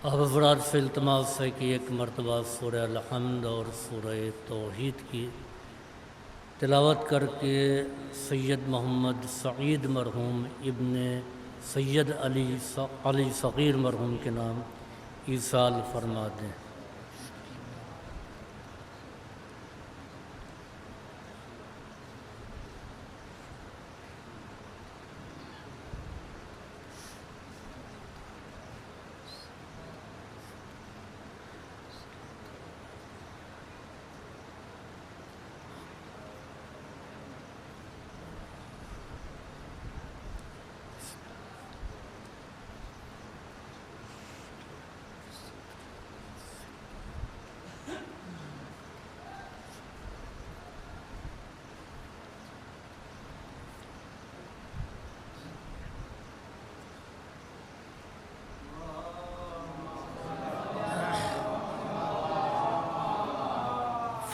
اب افراد سے التماس ہے کہ ایک مرتبہ سورہ الحمد اور سورہ توحید کی تلاوت کر کے سید محمد سعید مرحوم ابن سید علی صغیر مرحوم کے نام ایصال فرما دیں۔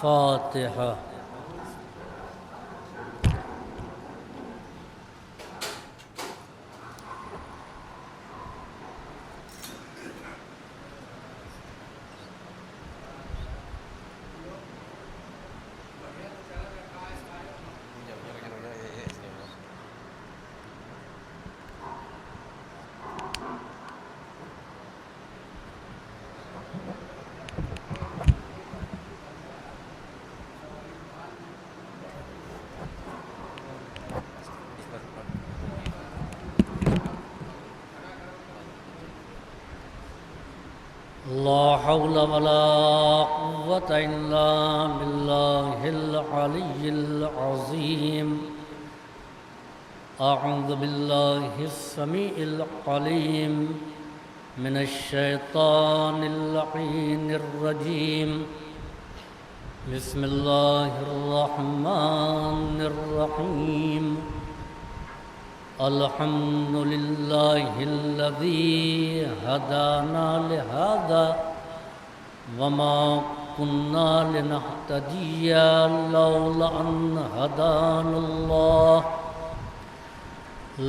فاتحہ۔ لا حول ولا قوة إلا بالله العلي العظيم۔ أعوذ بالله السميع العليم من الشيطان اللعين الرجيم۔ بسم الله الرحمن الرحيم۔ الحمد لله الذي هدانا لهذا وما كنا لنهتدي لولا أن هدانا الله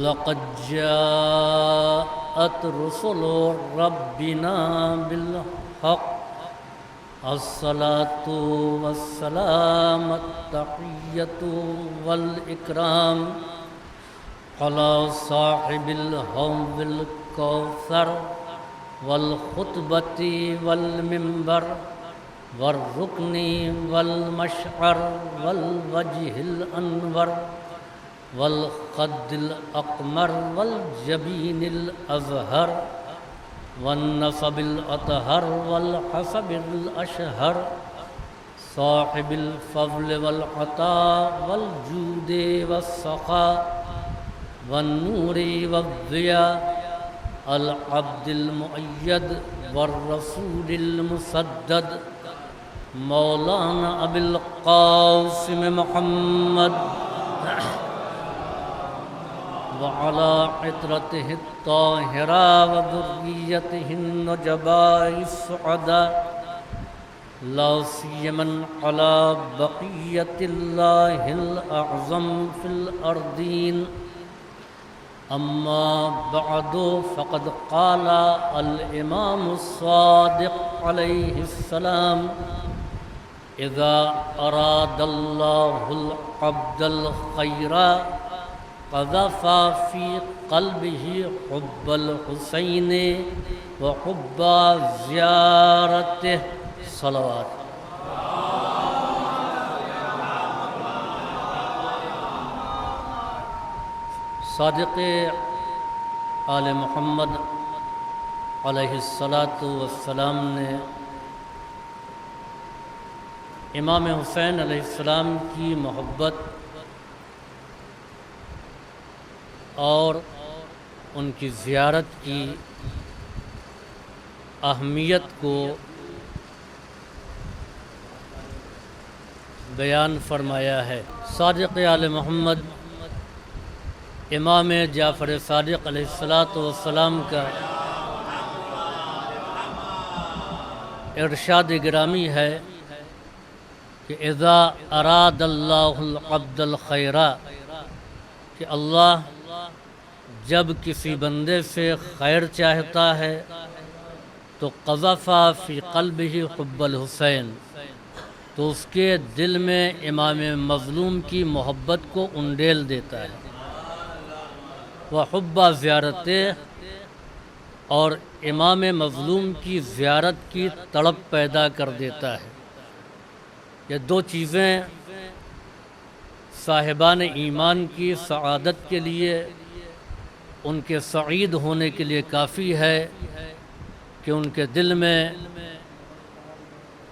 لقد جاءت رسل ربنا بالحق الصلاة والسلام التحية والإكرام على صاحب الحوض الكوثر والخطبة والمنبر والركن والمشعر والوجه الأنور والخد الأقمر والجبين الأزهر والنسب الأطهر والحسب الأشهر صاحب الفضل والعطاء والجود والسخاء والنور والضياء العبد المؤيد والرسول المسدد مولانا أبي القاسم محمد وعلى عطرته الطاهرة وذريته النجباء السعداء لا سيما على بقية الله الأعظم في الأرضين۔ أما بعد فقد قال الإمام الصادق عليه السلام: إذا أراد الله العبد الخير قذف في قلبه حب الحسين وحب زيارته صلوات۔ صادق آل محمد علیہ السلام نے امام حسین علیہ السلام کی محبت اور ان کی زیارت کی اہمیت کو بیان فرمایا ہے۔ صادق آل محمد امام جعفر صادق علیہ السلام کا ارشاد گرامی ہے کہ اذا اراد اللہ العبد الخیر، کہ اللہ جب کسی بندے سے خیر چاہتا ہے تو قذف فی قلبہ حب الحسین، تو اس کے دل میں امام مظلوم کی محبت کو انڈیل دیتا ہے، وحب زیارت، اور امام مظلوم کی زیارت کی تڑپ پیدا کر دیتا ہے۔ یہ دو چیزیں صاحبان ایمان کی سعادت کے لیے، ان کے سعید ہونے کے لیے کافی ہے کہ ان کے دل میں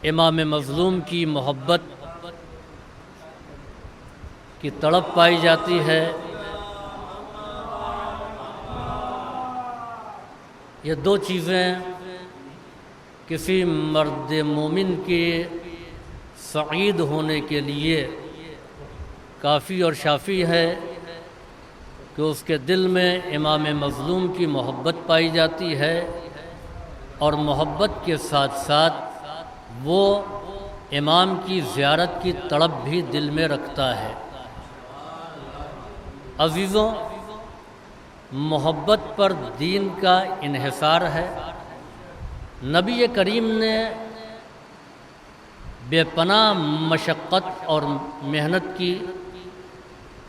امام مظلوم کی محبت کی تڑپ پائی جاتی ہے۔ یہ دو چیزیں کسی مرد مومن کے سعید ہونے کے لیے کافی اور شافی ہے کہ اس کے دل میں امام مظلوم کی محبت پائی جاتی ہے، اور محبت کے ساتھ ساتھ وہ امام کی زیارت کی تڑپ بھی دل میں رکھتا ہے۔ عزیزوں، محبت پر دین کا انحصار ہے۔ نبی کریم نے بے پناہ مشقت اور محنت کی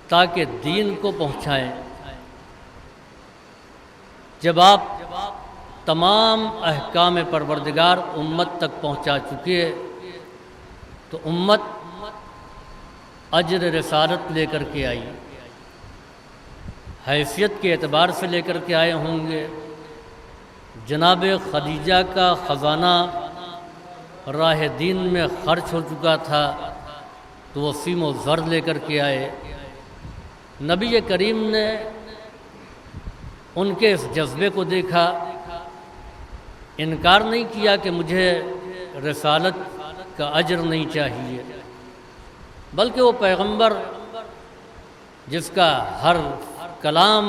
تاکہ دین کو پہنچائیں۔ جب آپ تمام احکام پروردگار امت تک پہنچا چکے تو امت اجر رسالت لے کر کے آئی، حیثیت کے اعتبار سے لے کر کے آئے ہوں گے۔ جناب خدیجہ کا خزانہ راہ دین میں خرچ ہو چکا تھا تو وہ سیم و زر لے کر کے آئے۔ نبی کریم نے ان کے اس جذبے کو دیکھا، انکار نہیں کیا کہ مجھے رسالت کا اجر نہیں چاہیے، بلکہ وہ پیغمبر جس کا ہر کلام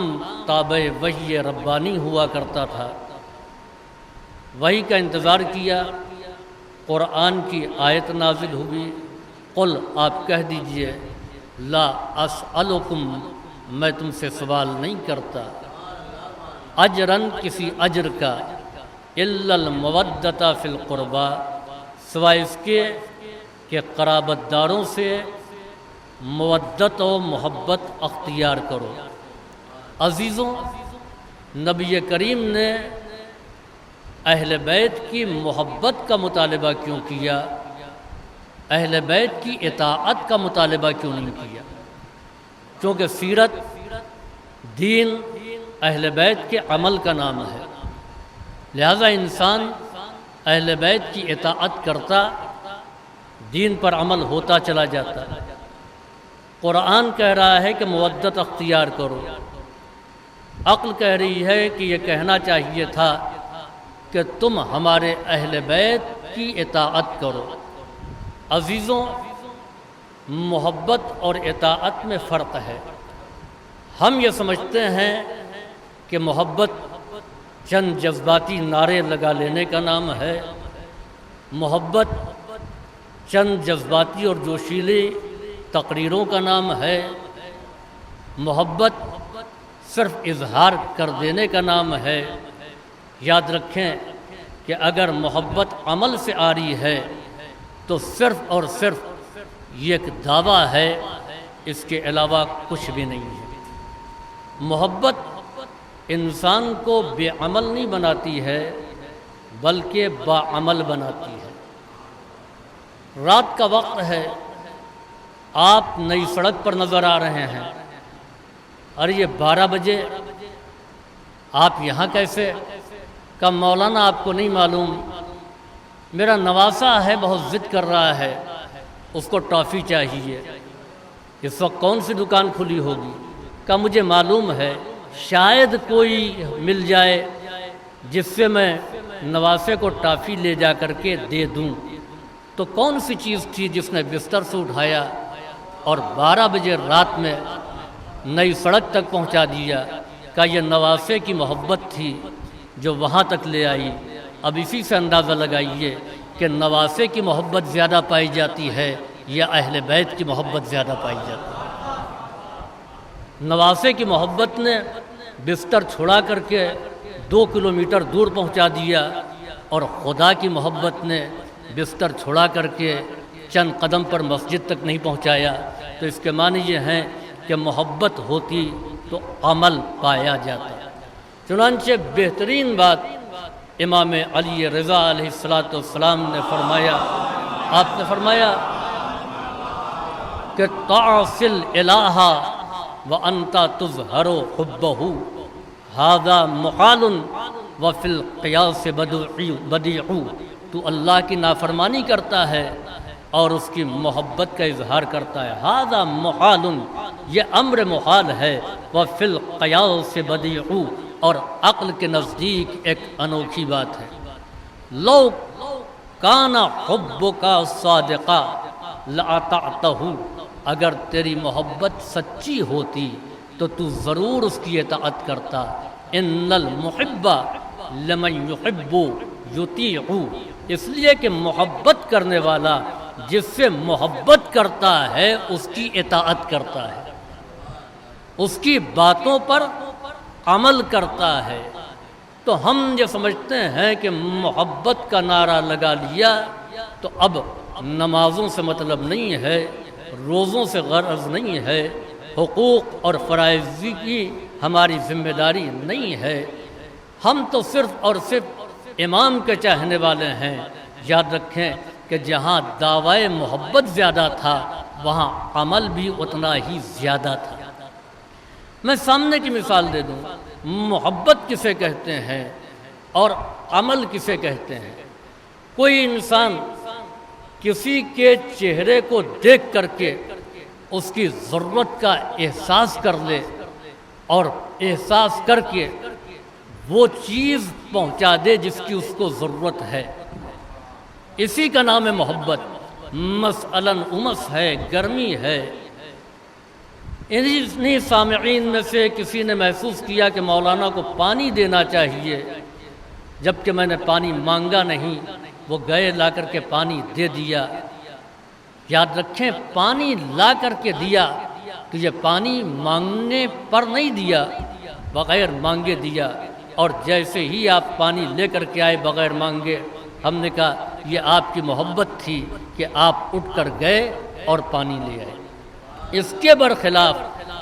تابع وحی ربانی ہوا کرتا تھا، وحی کا انتظار کیا۔ قرآن کی آیت نازل ہوئی، قل، آپ کہہ دیجئے، لا اسألکم، میں تم سے سوال نہیں کرتا، اجرن، کسی اجر کا، الا المودۃ فی القربى، سوائے اس کے کہ قرابت داروں سے مودت و محبت اختیار کرو۔ عزیزوں، نبی کریم نے اہل بیت کی محبت کا مطالبہ کیوں کیا؟ اہل بیت کی اطاعت کا مطالبہ کیوں نہیں کیا؟ کیونکہ سیرت، دین اہل بیت کے عمل کا نام ہے، لہذا انسان اہل بیت کی اطاعت کرتا، دین پر عمل ہوتا چلا جاتا۔ قرآن کہہ رہا ہے کہ مودت اختیار کرو، عقل کہہ رہی ہے کہ یہ کہنا چاہیے تھا کہ تم ہمارے اہل بیت کی اطاعت کرو۔ عزیزوں، محبت اور اطاعت میں فرق ہے۔ ہم یہ سمجھتے ہیں کہ محبت چند جذباتی نعرے لگا لینے کا نام ہے، محبت چند جذباتی اور جوشیلی تقریروں کا نام ہے، محبت صرف اظہار کر دینے کا نام ہے۔ یاد رکھیں کہ اگر محبت عمل سے آ رہی ہے تو صرف اور صرف یہ ایک دعویٰ ہے، اس کے علاوہ کچھ بھی نہیں ہے۔ محبت انسان کو بے عمل نہیں بناتی ہے بلکہ باعمل بناتی ہے۔ رات کا وقت ہے، آپ نئی سڑک پر نظر آ رہے ہیں، اور یہ 12 بجے آپ یہاں کیسے؟ کہ مولانا آپ کو نہیں معلوم، میرا نواسا ہے، بہت ضد کر رہا ہے، اس کو ٹافی چاہیے، اس وقت کون سی دکان کھلی ہوگی؟ کہ مجھے معلوم ہے شاید کوئی مل جائے جس سے میں نواسے کو ٹافی لے جا کر کے دے دوں۔ تو کون سی چیز تھی جس نے بستر سے اٹھایا اور 12 بجے رات میں نئی سڑک تک پہنچا دیا؟ کہ یہ نواسے کی محبت تھی جو وہاں تک لے آئی۔ اب اسی سے اندازہ لگائیے کہ نواسے کی محبت زیادہ پائی جاتی ہے یا اہل بیت کی محبت زیادہ پائی جاتی ہے؟ نواسے کی محبت نے بستر چھڑا کر کے 2 کلومیٹر دور پہنچا دیا، اور خدا کی محبت نے بستر چھڑا کر کے چند قدم پر مسجد تک نہیں پہنچایا، تو اس کے معنی یہ ہیں کہ محبت ہوتی تو عمل پایا جاتا۔ چنانچہ بہترین بات امام علی رضا علیہ السلام نے فرمایا، آپ نے فرمایا کہ تعصی الالہ وانت تظہر حبہ ھذا محال وفی القیاس بدیع۔ تو اللہ کی نافرمانی کرتا ہے اور اس کی محبت کا اظہار کرتا ہے، ھذا محال، یہ امر محال ہے، وفی القیاس بدیع، اور عقل کے نزدیک ایک انوکھی بات ہے۔ لو کان حبک صادقا لاطعتہ، اگر تیری محبت سچی ہوتی تو تو ضرور اس کی اطاعت کرتا۔ ان المحب لمن یحب یطیع، اس لیے کہ محبت کرنے والا جس سے محبت کرتا ہے اس کی اطاعت کرتا ہے، اس کی باتوں پر عمل کرتا ہے۔ تو ہم یہ سمجھتے ہیں کہ محبت کا نعرہ لگا لیا تو اب نمازوں سے مطلب نہیں ہے، روزوں سے غرض نہیں ہے، حقوق اور فرائض کی ہماری ذمہ داری نہیں ہے، ہم تو صرف اور صرف امام کے چاہنے والے ہیں۔ یاد رکھیں کہ جہاں دعوی محبت زیادہ تھا وہاں عمل بھی اتنا ہی زیادہ تھا۔ میں سامنے کی مثال دے دوں، محبت کسے کہتے ہیں اور عمل کسے کہتے ہیں۔ کوئی انسان کسی کے چہرے کو دیکھ کر کے اس کی ضرورت کا احساس کر لے اور احساس کر کے وہ چیز پہنچا دے جس کی اس کو ضرورت ہے، اسی کا نام ہے محبت۔ مثلاً امس ہے، گرمی ہے، انہی سامعین میں سے کسی نے محسوس کیا کہ مولانا کو پانی دینا چاہیے، جبکہ میں نے پانی مانگا نہیں، وہ گئے لا کر کے پانی دے دیا۔ یاد رکھیں پانی لا کر کے دیا تو یہ پانی مانگنے پر نہیں دیا، بغیر مانگے دیا۔ اور جیسے ہی آپ پانی لے کر کے آئے بغیر مانگے، ہم نے کہا یہ آپ کی محبت تھی کہ آپ اٹھ کر گئے اور پانی لے آئے۔ اس کے برخلاف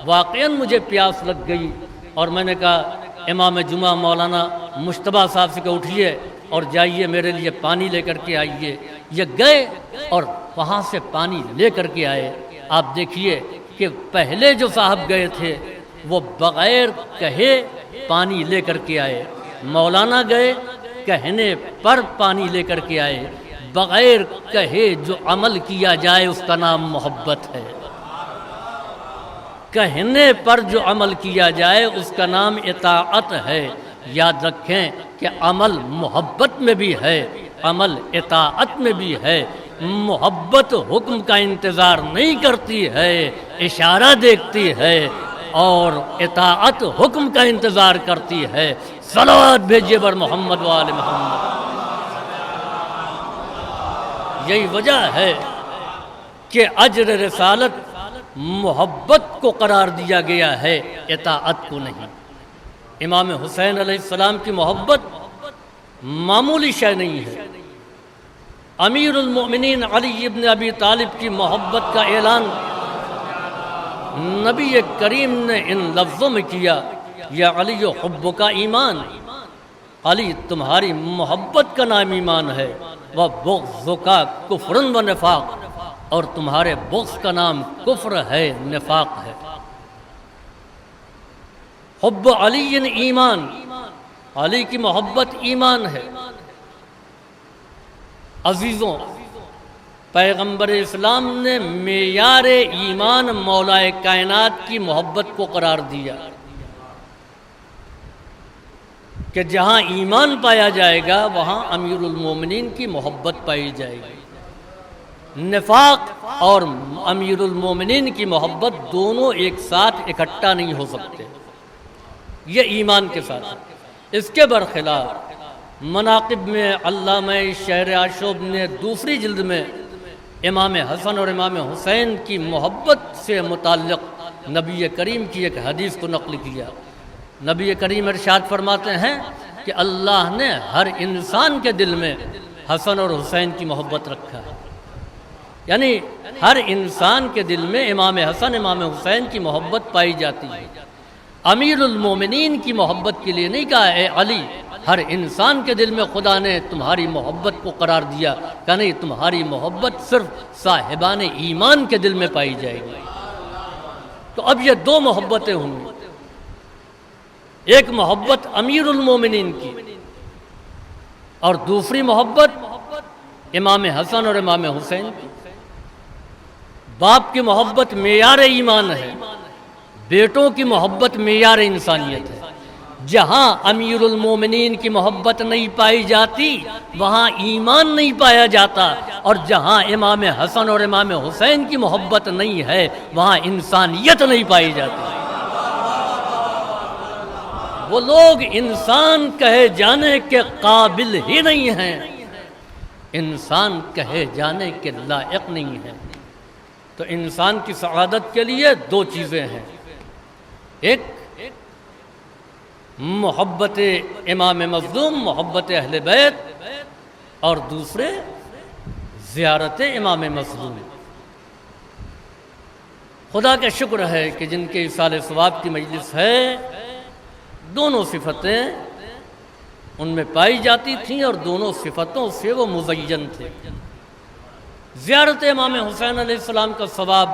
واقعاً مجھے پیاس لگ گئی اور میں نے کہا امام جمعہ مولانا مشتبہ صاحب سے کہ اٹھیے اور جائیے میرے لیے پانی لے کر کے آئیے۔ یہ گئے اور وہاں سے پانی لے کر کے آئے۔ آپ دیکھیے کہ پہلے جو صاحب گئے تھے وہ بغیر کہے پانی لے کر کے آئے، مولانا گئے کہنے پر پانی لے کر کے آئے۔ بغیر کہے جو عمل کیا جائے اس کا نام محبت ہے، کہنے پر جو عمل کیا جائے اس کا نام اطاعت ہے۔ یاد رکھیں کہ عمل محبت میں بھی ہے، عمل اطاعت میں بھی ہے۔ محبت حکم کا انتظار نہیں کرتی ہے، اشارہ دیکھتی ہے، اور اطاعت حکم کا انتظار کرتی ہے۔ صلوات بھیجیے بر محمد و آل محمد۔ یہی وجہ ہے کہ اجر رسالت محبت کو قرار دیا گیا ہے، اطاعت کو نہیں۔ امام حسین علیہ السلام کی محبت معمولی شے نہیں ہے۔ امیر المؤمنین علی ابن ابی طالب کی محبت کا اعلان نبی کریم نے ان لفظوں میں کیا، یا علی حبک ایمان، علی تمہاری محبت کا نام ایمان ہے، وبغضک کفر و نفاق، اور تمہارے بغض کا نام کفر ہے، نفاق ہے۔ حب علی ایمان، علی کی محبت ایمان ہے۔ عزیزوں، پیغمبر اسلام نے معیار ایمان مولائے کائنات کی محبت کو قرار دیا کہ جہاں ایمان پایا جائے گا وہاں امیر المومنین کی محبت پائی جائے گی۔ نفاق اور امیر المومنین کی محبت دونوں ایک ساتھ اکٹھا نہیں ہو سکتے، یہ ایمان کے ساتھ ہے۔ اس کے برخلاف مناقب میں علامہ شہر آشوب نے دوسری جلد میں امام حسن اور امام حسین کی محبت سے متعلق نبی کریم کی ایک حدیث کو نقل کیا۔ نبی کریم ارشاد فرماتے ہیں کہ اللہ نے ہر انسان کے دل میں حسن اور حسین کی محبت رکھا ہے، یعنی ہر انسان کے دل میں امام حسن امام حسین کی محبت پائی جاتی ہے۔ امیر المومنین کی محبت کے لیے نہیں کہا اے علی، ہر انسان کے دل میں خدا نے تمہاری محبت کو قرار دیا کہ نہیں، تمہاری محبت صرف صاحبان ایمان کے دل میں پائی جائے گی۔ تو اب یہ دو محبتیں ہوں گی، ایک محبت امیر المومنین کی اور دوسری محبت امام حسن اور امام حسین کی۔ باپ کی محبت معیار ایمان ہے، بیٹوں کی محبت معیار انسانیت ہے۔ جہاں امیر المومنین کی محبت نہیں پائی جاتی وہاں ایمان نہیں پایا جاتا، اور جہاں امام حسن اور امام حسین کی محبت نہیں ہے وہاں انسانیت نہیں پائی جاتی۔ وہ لوگ انسان کہے جانے کے قابل ہی نہیں ہیں، انسان کہے جانے کے لائق نہیں ہیں۔ تو انسان کی سعادت کے لیے دو چیزیں ہیں، ایک محبت امام مظلوم، محبت اہل بیت، اور دوسرے زیارت امام مظلوم۔ خدا کا شکر ہے کہ جن کے ایصال ثواب کی مجلس ہے دونوں صفتیں ان میں پائی جاتی تھیں اور دونوں صفتوں سے وہ مزین تھے۔ زیارت امام حسین علیہ السلام کا ثواب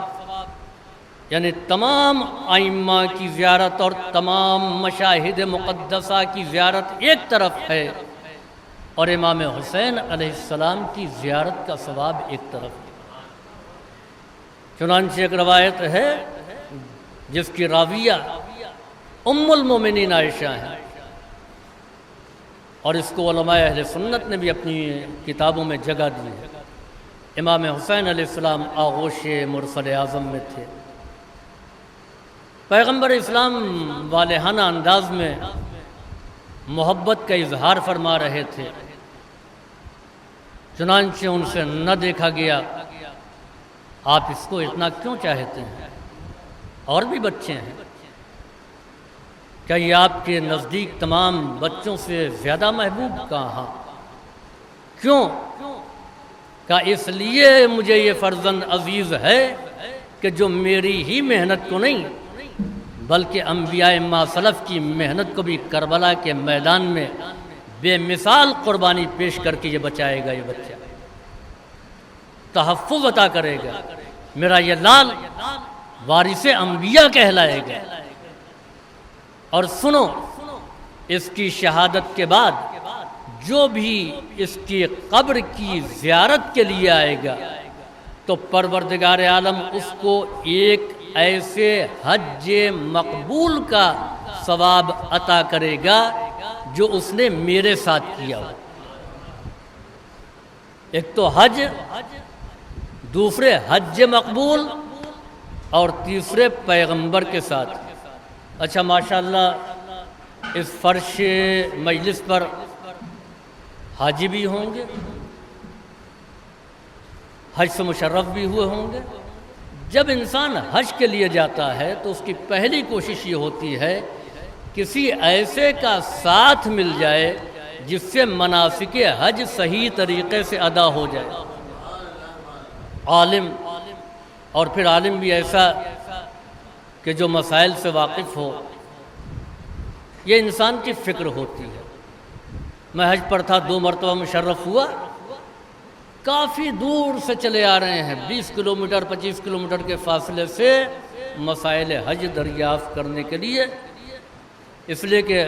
یعنی تمام ائمہ کی زیارت اور تمام مشاہد مقدسہ کی زیارت ایک طرف ہے، اور امام حسین علیہ السلام کی زیارت کا ثواب ایک طرف ہے۔ چنانچہ ایک روایت ہے جس کی راویہ ام المومنین عائشہ ہیں، اور اس کو علماء اہل سنت نے بھی اپنی کتابوں میں جگہ دی ہے۔ امام حسین علیہ السلام آغوش مرسل اعظم میں تھے، پیغمبر اسلام والہانہ انداز میں محبت کا اظہار فرما رہے تھے، چنانچہ ان سے نہ دیکھا گیا آپ اس کو اتنا کیوں چاہتے ہیں، اور بھی بچے ہیں، کیا یہ آپ کے نزدیک تمام بچوں سے زیادہ محبوب؟ کہاں؟ کیوں؟ کہ اس لیے مجھے یہ فرزند عزیز ہے کہ جو میری ہی محنت کو نہیں بلکہ انبیاء ما سلف کی محنت کو بھی کربلا کے میدان میں بے مثال قربانی پیش کر کے یہ بچائے گا، یہ بچہ تحفظ عطا کرے گا، میرا یہ لال وارث انبیاء کہلائے گا۔ اور سنو، اس کی شہادت کے بعد جو بھی اس کی قبر کی زیارت کے لیے آئے گا تو پروردگار عالم اس کو ایک ایسے حج مقبول کا ثواب عطا کرے گا جو اس نے میرے ساتھ کیا ہو۔ ایک تو حج، دوسرے حج مقبول، اور تیسرے پیغمبر کے ساتھ۔ اچھا ماشاءاللہ اس فرش مجلس پر حاجی بھی ہوں گے، حج سے مشرف بھی ہوئے ہوں گے۔ جب انسان حج کے لیے جاتا ہے تو اس کی پہلی کوشش یہ ہوتی ہے کسی ایسے کا ساتھ مل جائے جس سے مناسک حج صحیح طریقے سے ادا ہو جائے، عالم، اور پھر عالم بھی ایسا کہ جو مسائل سے واقف ہو۔ یہ انسان کی فکر ہوتی ہے۔ میں حج پر تھا، 2 مرتبہ مشرف ہوا، کافی دور سے چلے آ رہے ہیں، 20 کلومیٹر 25 کلومیٹر کے فاصلے سے مسائل حج دریافت کرنے کے لیے، اس لیے کہ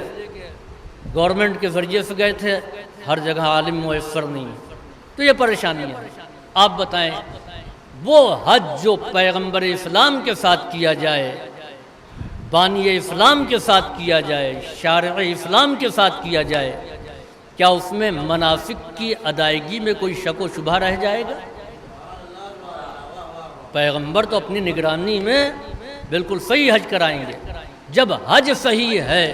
گورنمنٹ کے ذریعے سے گئے تھے، ہر جگہ عالم میسر نہیں، تو یہ پریشانی ہے۔ آپ بتائیں وہ حج جو پیغمبر اسلام کے ساتھ کیا جائے، بانی اسلام کے ساتھ کیا جائے، شارع اسلام کے ساتھ کیا جائے، کیا اس میں مناسک کی ادائیگی میں کوئی شک و شبہ رہ جائے گا؟ پیغمبر تو اپنی نگرانی میں بالکل صحیح حج کرائیں گے۔ جب حج صحیح ہے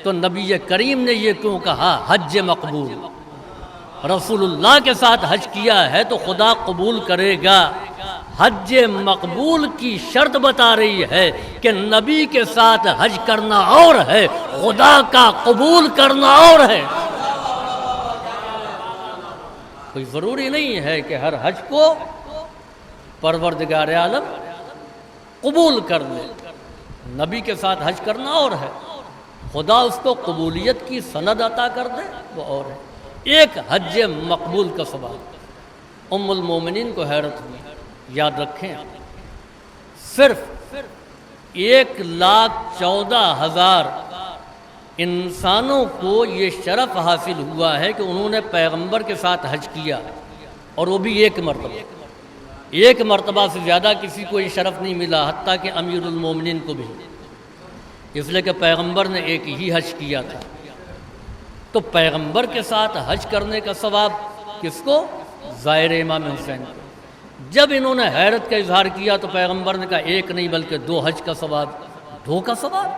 تو نبی کریم نے یہ کیوں کہا حج مقبول؟ رسول اللہ کے ساتھ حج کیا ہے تو خدا قبول کرے گا۔ حج مقبول کی شرط بتا رہی ہے کہ نبی کے ساتھ حج کرنا اور ہے، خدا کا قبول کرنا اور ہے۔ کوئی ضروری نہیں ہے کہ ہر حج کو پروردگار عالم قبول کر لے، نبی کے ساتھ حج کرنا اور ہے، خدا اس کو قبولیت کی سند عطا کر دے وہ اور ہے۔ ایک حج مقبول کا ثواب۔ ام المومنین کو حیرت ہوئی، یاد رکھیں صرف 1,14,000 انسانوں کو یہ شرف حاصل ہوا ہے کہ انہوں نے پیغمبر کے ساتھ حج کیا، اور وہ بھی ایک مرتبہ۔ ایک مرتبہ سے زیادہ کسی کو یہ شرف نہیں ملا، حتیٰ کہ امیر المومنین کو بھی، اس لیے کہ پیغمبر نے ایک ہی حج کیا تھا۔ تو پیغمبر کے ساتھ حج کرنے کا ثواب کس کو؟ زائر امام حسین کو۔ جب انہوں نے حیرت کا اظہار کیا تو پیغمبر نے کہا ایک نہیں بلکہ 2 حج کا ثواب۔ 2 کا ثواب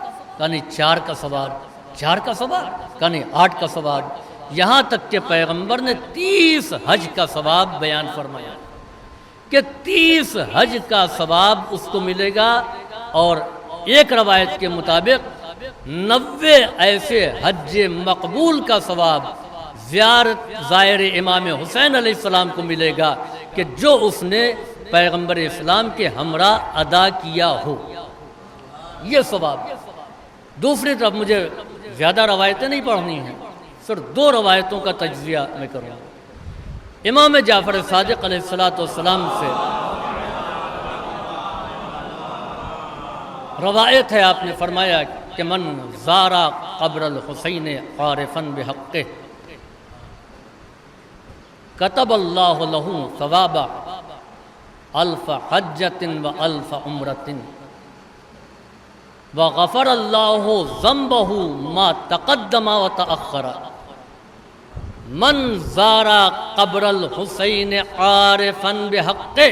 یعنی 4 کا ثواب، 4 کا ثواب یعنی 8 کا ثواب، یہاں تک کہ پیغمبر نے 30 حج کا ثواب بیان فرمایا کہ 30 حج کا ثواب اس کو ملے گا، اور ایک روایت کے مطابق 90 ایسے حج مقبول کا ثواب زائر امام حسین علیہ السلام کو ملے گا کہ جو اس نے پیغمبر اسلام کے ہمراہ ادا کیا ہو، یہ ثواب۔ دوسری طرف مجھے زیادہ روایتیں نہیں پڑھنی ہیں، صرف 2 روایتوں کا تجزیہ میں کروں گا۔ امام جعفر صادق علیہ السلام سے روایت ہے، آپ نے فرمایا کہ من زارا قبر الحسین عارفا بحقہ کتب اللہ لہ ثواب 1000 حجۃ و1000 عمرۃ وغفر اللہ ذنبہ ما تقدم و تأخر۔ من زارا قبر الحسین عارفا بحقہ،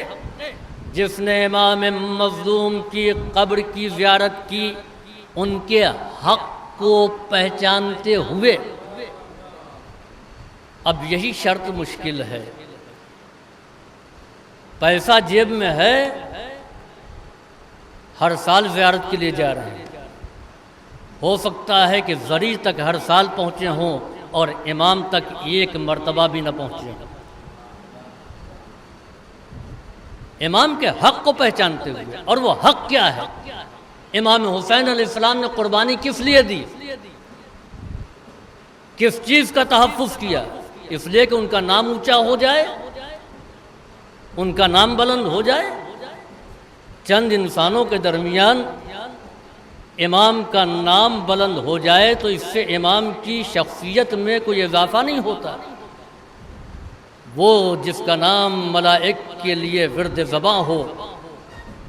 جس نے امام مظلوم کی قبر کی زیارت کی ان کے حق کو پہچانتے ہوئے۔ اب یہی شرط مشکل ہے، پیسہ جیب میں ہے، ہر سال زیارت کے لیے جا رہے ہیں، ہو سکتا ہے کہ زری تک ہر سال پہنچے ہوں اور امام تک ایک مرتبہ بھی نہ پہنچے ہوں۔ امام کے حق کو پہچانتے ہوئے، اور وہ حق کیا ہے؟ امام حسین علیہ السلام نے قربانی کس لیے دی؟ کس چیز کا تحفظ کیا؟ اس لیے کہ ان کا نام اونچا ہو جائے، ان کا نام بلند ہو جائے۔ چند انسانوں کے درمیان امام کا نام بلند ہو جائے تو اس سے امام کی شخصیت میں کوئی اضافہ نہیں ہوتا۔ وہ جس کا نام ملائک کے لیے ورد زباں ہو،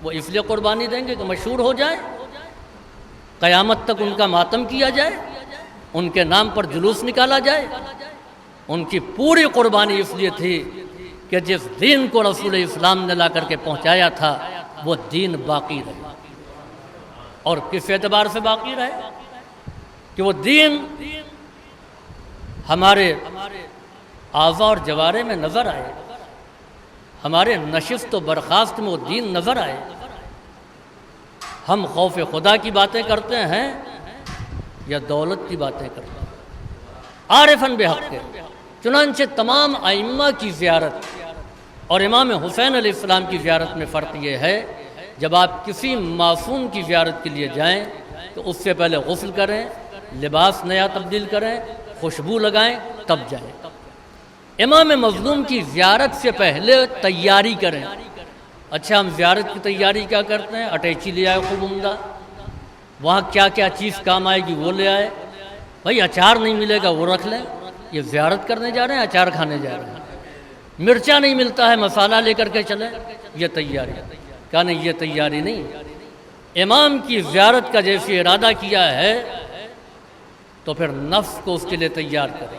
وہ اس لیے قربانی دیں گے کہ مشہور ہو جائے، قیامت تک ان کا ماتم کیا جائے، ان کے نام پر جلوس نکالا جائے۔ ان کی پوری قربانی اس لیے تھی کہ جس دین کو رسول اسلام نے لا کر کے پہنچایا تھا وہ دین باقی رہے۔ اور کس اعتبار سے باقی رہے؟ کہ وہ دین ہمارے اعضاء اور جوارح میں نظر آئے، ہمارے نشست و برخاست میں وہ دین نظر آئے۔ ہم خوف خدا کی باتیں کرتے ہیں یا دولت کی باتیں کرتے ہیں؟ عارفاً بحق ہے۔ چنانچہ تمام ائمہ کی زیارت اور امام حسین علیہ السلام کی زیارت میں فرق یہ ہے، جب آپ کسی معصوم کی زیارت کے لیے جائیں تو اس سے پہلے غسل کریں، لباس نیا تبدیل کریں، خوشبو لگائیں، تب جائیں۔ امام مظلوم کی زیارت سے پہلے تیاری کریں۔ اچھا، ہم زیارت کی تیاری کیا کرتے ہیں؟ اٹیچی لے آئے خوب عمدہ، وہاں کیا کیا چیز کام آئے گی وہ لے آئے، بھائی اچار نہیں ملے گا وہ رکھ لیں۔ یہ زیارت کرنے جا رہے ہیں، اچار کھانے جا رہے ہیں۔ مرچا نہیں ملتا ہے، مسالہ لے کر کے چلیں، یہ تیاری۔ کہا نہیں، یہ تیاری نہیں۔ امام کی زیارت کا جیسے ارادہ کیا ہے تو پھر نفس کو اس کے لیے تیار کریں۔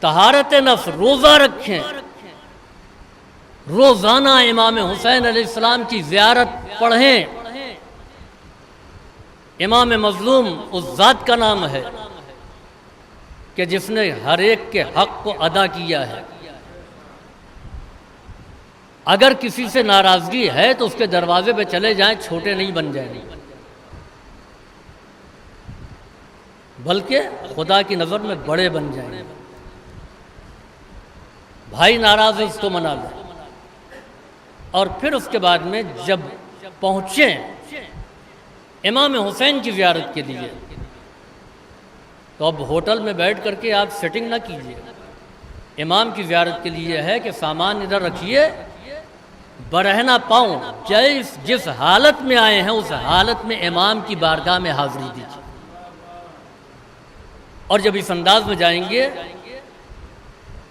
طہارت نفس، روزہ رکھیں، روزانہ امام حسین علیہ السلام کی زیارت پڑھیں۔ امام مظلوم اس ذات کا نام ہے کہ جس نے ہر ایک کے حق کو ادا کیا ہے۔ اگر کسی سے ناراضگی ہے تو اس کے دروازے پہ چلے جائیں، چھوٹے نہیں بن جائیں، بلکہ خدا کی نظر میں بڑے بن جائیں۔ بھائی ناراض ہے اس کو منا لو۔ اور پھر اس کے بعد میں جب پہنچیں امام حسین کی زیارت کے لیے تو اب ہوٹل میں بیٹھ کر کے آپ سیٹنگ نہ کیجیے۔ امام کی زیارت کے لیے ہے کہ سامان ادھر رکھیے، برہنہ پاؤں جس حالت میں آئے ہیں اس حالت میں امام کی بارگاہ میں حاضری دیجیے۔ اور جب اس انداز میں جائیں گے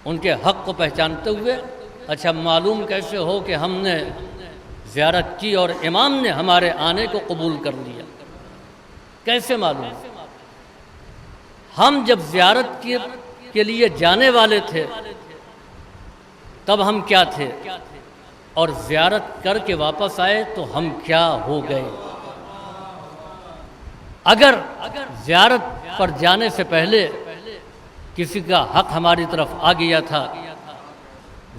ان کے حق کو پہچانتے ہوئے، اچھا معلوم کیسے ہو کہ ہم نے زیارت کی اور امام نے ہمارے آنے کو قبول کر لیا؟ کیسے معلوم؟ ہم جب زیارت کے لیے جانے والے تھے تب ہم کیا تھے، اور زیارت کر کے واپس آئے تو ہم کیا ہو گئے؟ اگر زیارت پر جانے سے پہلے کسی کا حق ہماری طرف آ گیا تھا،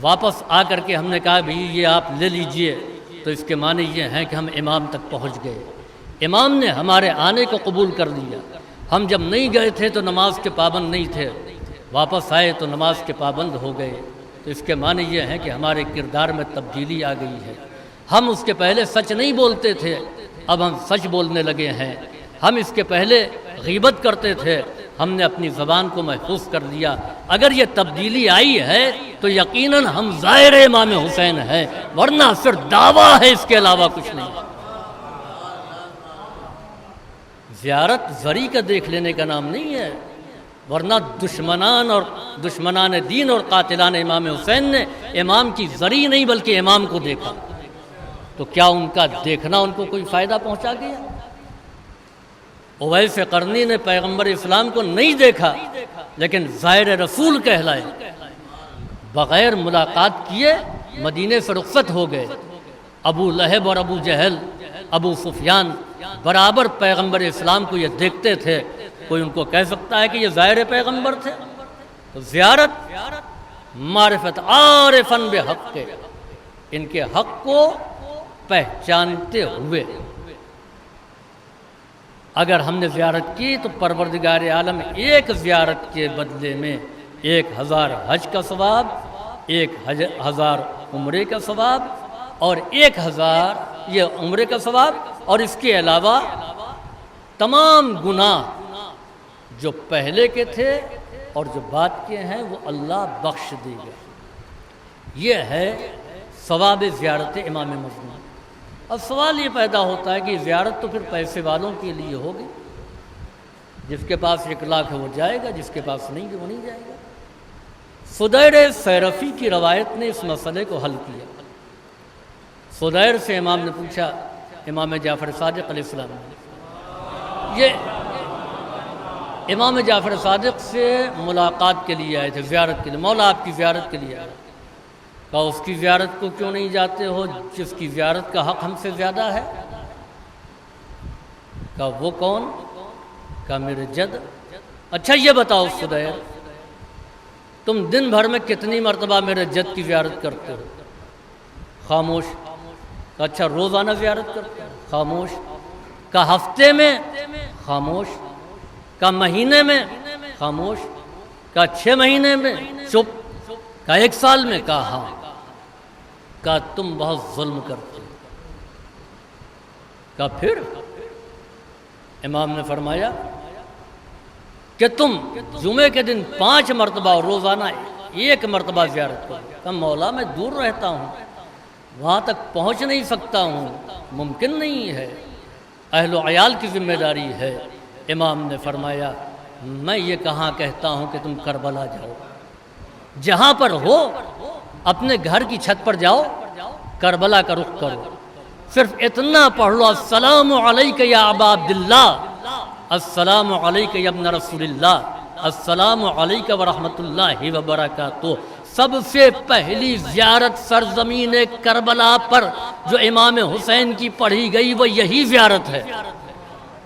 واپس آ کر کے ہم نے کہا بھئی یہ آپ لے لیجئے، تو اس کے معنی یہ ہیں کہ ہم امام تک پہنچ گئے، امام نے ہمارے آنے کو قبول کر لیا۔ ہم جب نہیں گئے تھے تو نماز کے پابند نہیں تھے، واپس آئے تو نماز کے پابند ہو گئے، تو اس کے معنی یہ ہیں کہ ہمارے کردار میں تبدیلی آ گئی ہے۔ ہم اس کے پہلے سچ نہیں بولتے تھے، اب ہم سچ بولنے لگے ہیں۔ ہم اس کے پہلے غیبت کرتے تھے، ہم نے اپنی زبان کو محفوظ کر لیا۔ اگر یہ تبدیلی آئی ہے تو یقیناً ہم زائر امام حسین ہیں، ورنہ صرف دعویٰ ہے، اس کے علاوہ کچھ نہیں۔ زیارت زری کا دیکھ لینے کا نام نہیں ہے، ورنہ دشمنان دین اور قاتلان امام حسین نے امام کی زری نہیں بلکہ امام کو دیکھا، تو کیا ان کا دیکھنا ان کو کوئی فائدہ پہنچا گیا؟ اویس قرنی نے پیغمبر اسلام کو نہیں دیکھا لیکن ظاہر رسول کہلائے، بغیر ملاقات کیے مدینے سے رخصت ہو گئے۔ ابو لہب اور ابو جہل، ابو سفیان برابر پیغمبر اسلام کو یہ دیکھتے تھے، کوئی ان کو کہہ سکتا ہے کہ یہ ظاہر پیغمبر تھے؟ تو زیارت معرفت عارفاً بحق کے، ان کے حق کو پہچانتے ہوئے اگر ہم نے زیارت کی تو پروردگار عالم ایک زیارت کے بدلے میں 1000 حج کا ثواب، 1000 عمرے کا ثواب اور 1000 یہ عمرے کا ثواب، اور اس کے علاوہ تمام گناہ جو پہلے کے تھے اور جو بعد کے ہیں وہ اللہ بخش دے گا۔ یہ ہے ثواب زیارت امام مظلوم۔ اب سوال یہ پیدا ہوتا ہے کہ زیارت تو پھر پیسے والوں کے لیے ہوگی، جس کے پاس 1 لاکھ ہے وہ جائے گا، جس کے پاس نہیں ہے وہ نہیں جائے گا۔ فدیر سیرفی کی روایت نے اس مسئلے کو حل کیا۔ فدیر سے امام نے پوچھا، امام جعفر صادق علیہ السلام نے، یہ امام جعفر صادق سے ملاقات کے لیے آئے تھے، زیارت کے لیے، مولا آپ کی زیارت کے لیے آئے، کہا اس کی زیارت کو کیوں نہیں جاتے ہو جس کی زیارت کا حق ہم سے زیادہ ہے؟ کہا وہ کون؟ کہا میرے جد۔ اچھا یہ بتاؤ فدیر، تم دن بھر میں کتنی مرتبہ میرے جد کی زیارت کرتے ہو؟ خاموش۔ کہا اچھا روزانہ زیارت کرتے ہو؟ خاموش۔ کہا ہفتے میں؟ خاموش۔ کہا مہینے میں؟ خاموش۔ کہا 6 مہینے میں؟ چپ۔ کہا 1 سال میں؟ کہا ہاں۔ کہا تم بہت ظلم کرتے ہو۔ کہا پھر؟ امام نے فرمایا کہ تم جمعے کے دن 5 مرتبہ اور روزانہ 1 مرتبہ زیارت کرو۔ کہا مولا میں دور رہتا ہوں، وہاں تک پہنچ نہیں سکتا ہوں، ممکن نہیں ہے، اہل و عیال کی ذمہ داری ہے۔ امام نے فرمایا میں یہ کہاں کہتا ہوں کہ تم کربلا جاؤ، جہاں پر ہو اپنے گھر کی چھت پر جاؤ، کربلا کا رخ کرو، صرف اتنا پڑھ لو السلام علیک یا ابا عبداللہ، السلام علیک یا ابن رسول اللہ، السلام علیک ورحمۃ اللہ وبرکاتہ۔ سب سے پہلی زیارت سرزمین کربلا پر جو امام حسین کی پڑھی گئی وہ یہی زیارت ہے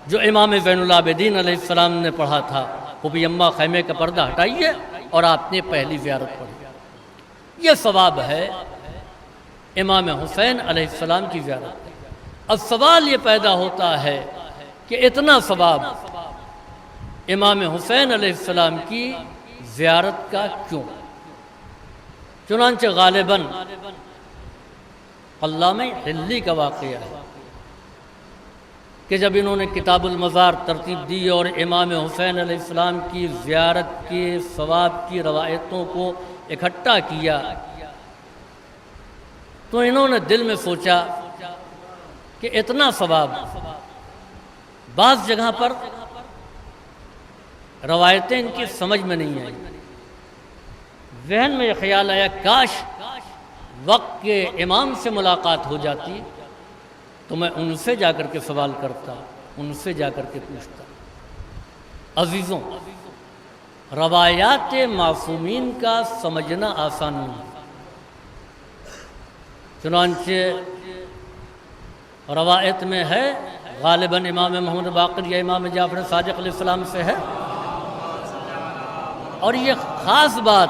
جو امام زین العابدین علیہ السلام نے پڑھا تھا، پھوپھی اماں خیمے کا پردہ ہٹائیے اور آپ نے پہلی زیارت پڑھی۔ یہ ثواب ہے امام حسین علیہ السلام کی زیارت کا۔ اب سوال یہ پیدا ہوتا ہے کہ اتنا ثواب امام حسین علیہ السلام کی زیارت کا کیوں؟ چنانچہ غالباً علامہ حلی کا واقعہ ہے کہ جب انہوں نے کتاب المزار ترتیب دی اور امام حسین علیہ السلام کی زیارت کے ثواب کی روایتوں کو اکٹھا کیا تو انہوں نے دل میں سوچا کہ اتنا ثواب، بعض جگہ پر روایتیں ان کی سمجھ میں نہیں آئیں، ذہن میں یہ خیال آیا کاش وقت کے امام سے ملاقات ہو جاتی تو میں ان سے جا کر کے سوال کرتا، ان سے جا کر کے پوچھتا۔ عزیزوں، روایات معصومین کا سمجھنا آسان نہیں ہے، چنانچہ روایت میں ہے غالباً امام محمد باقر یا امام جعفر صادق علیہ السلام سے ہے، اور یہ خاص بات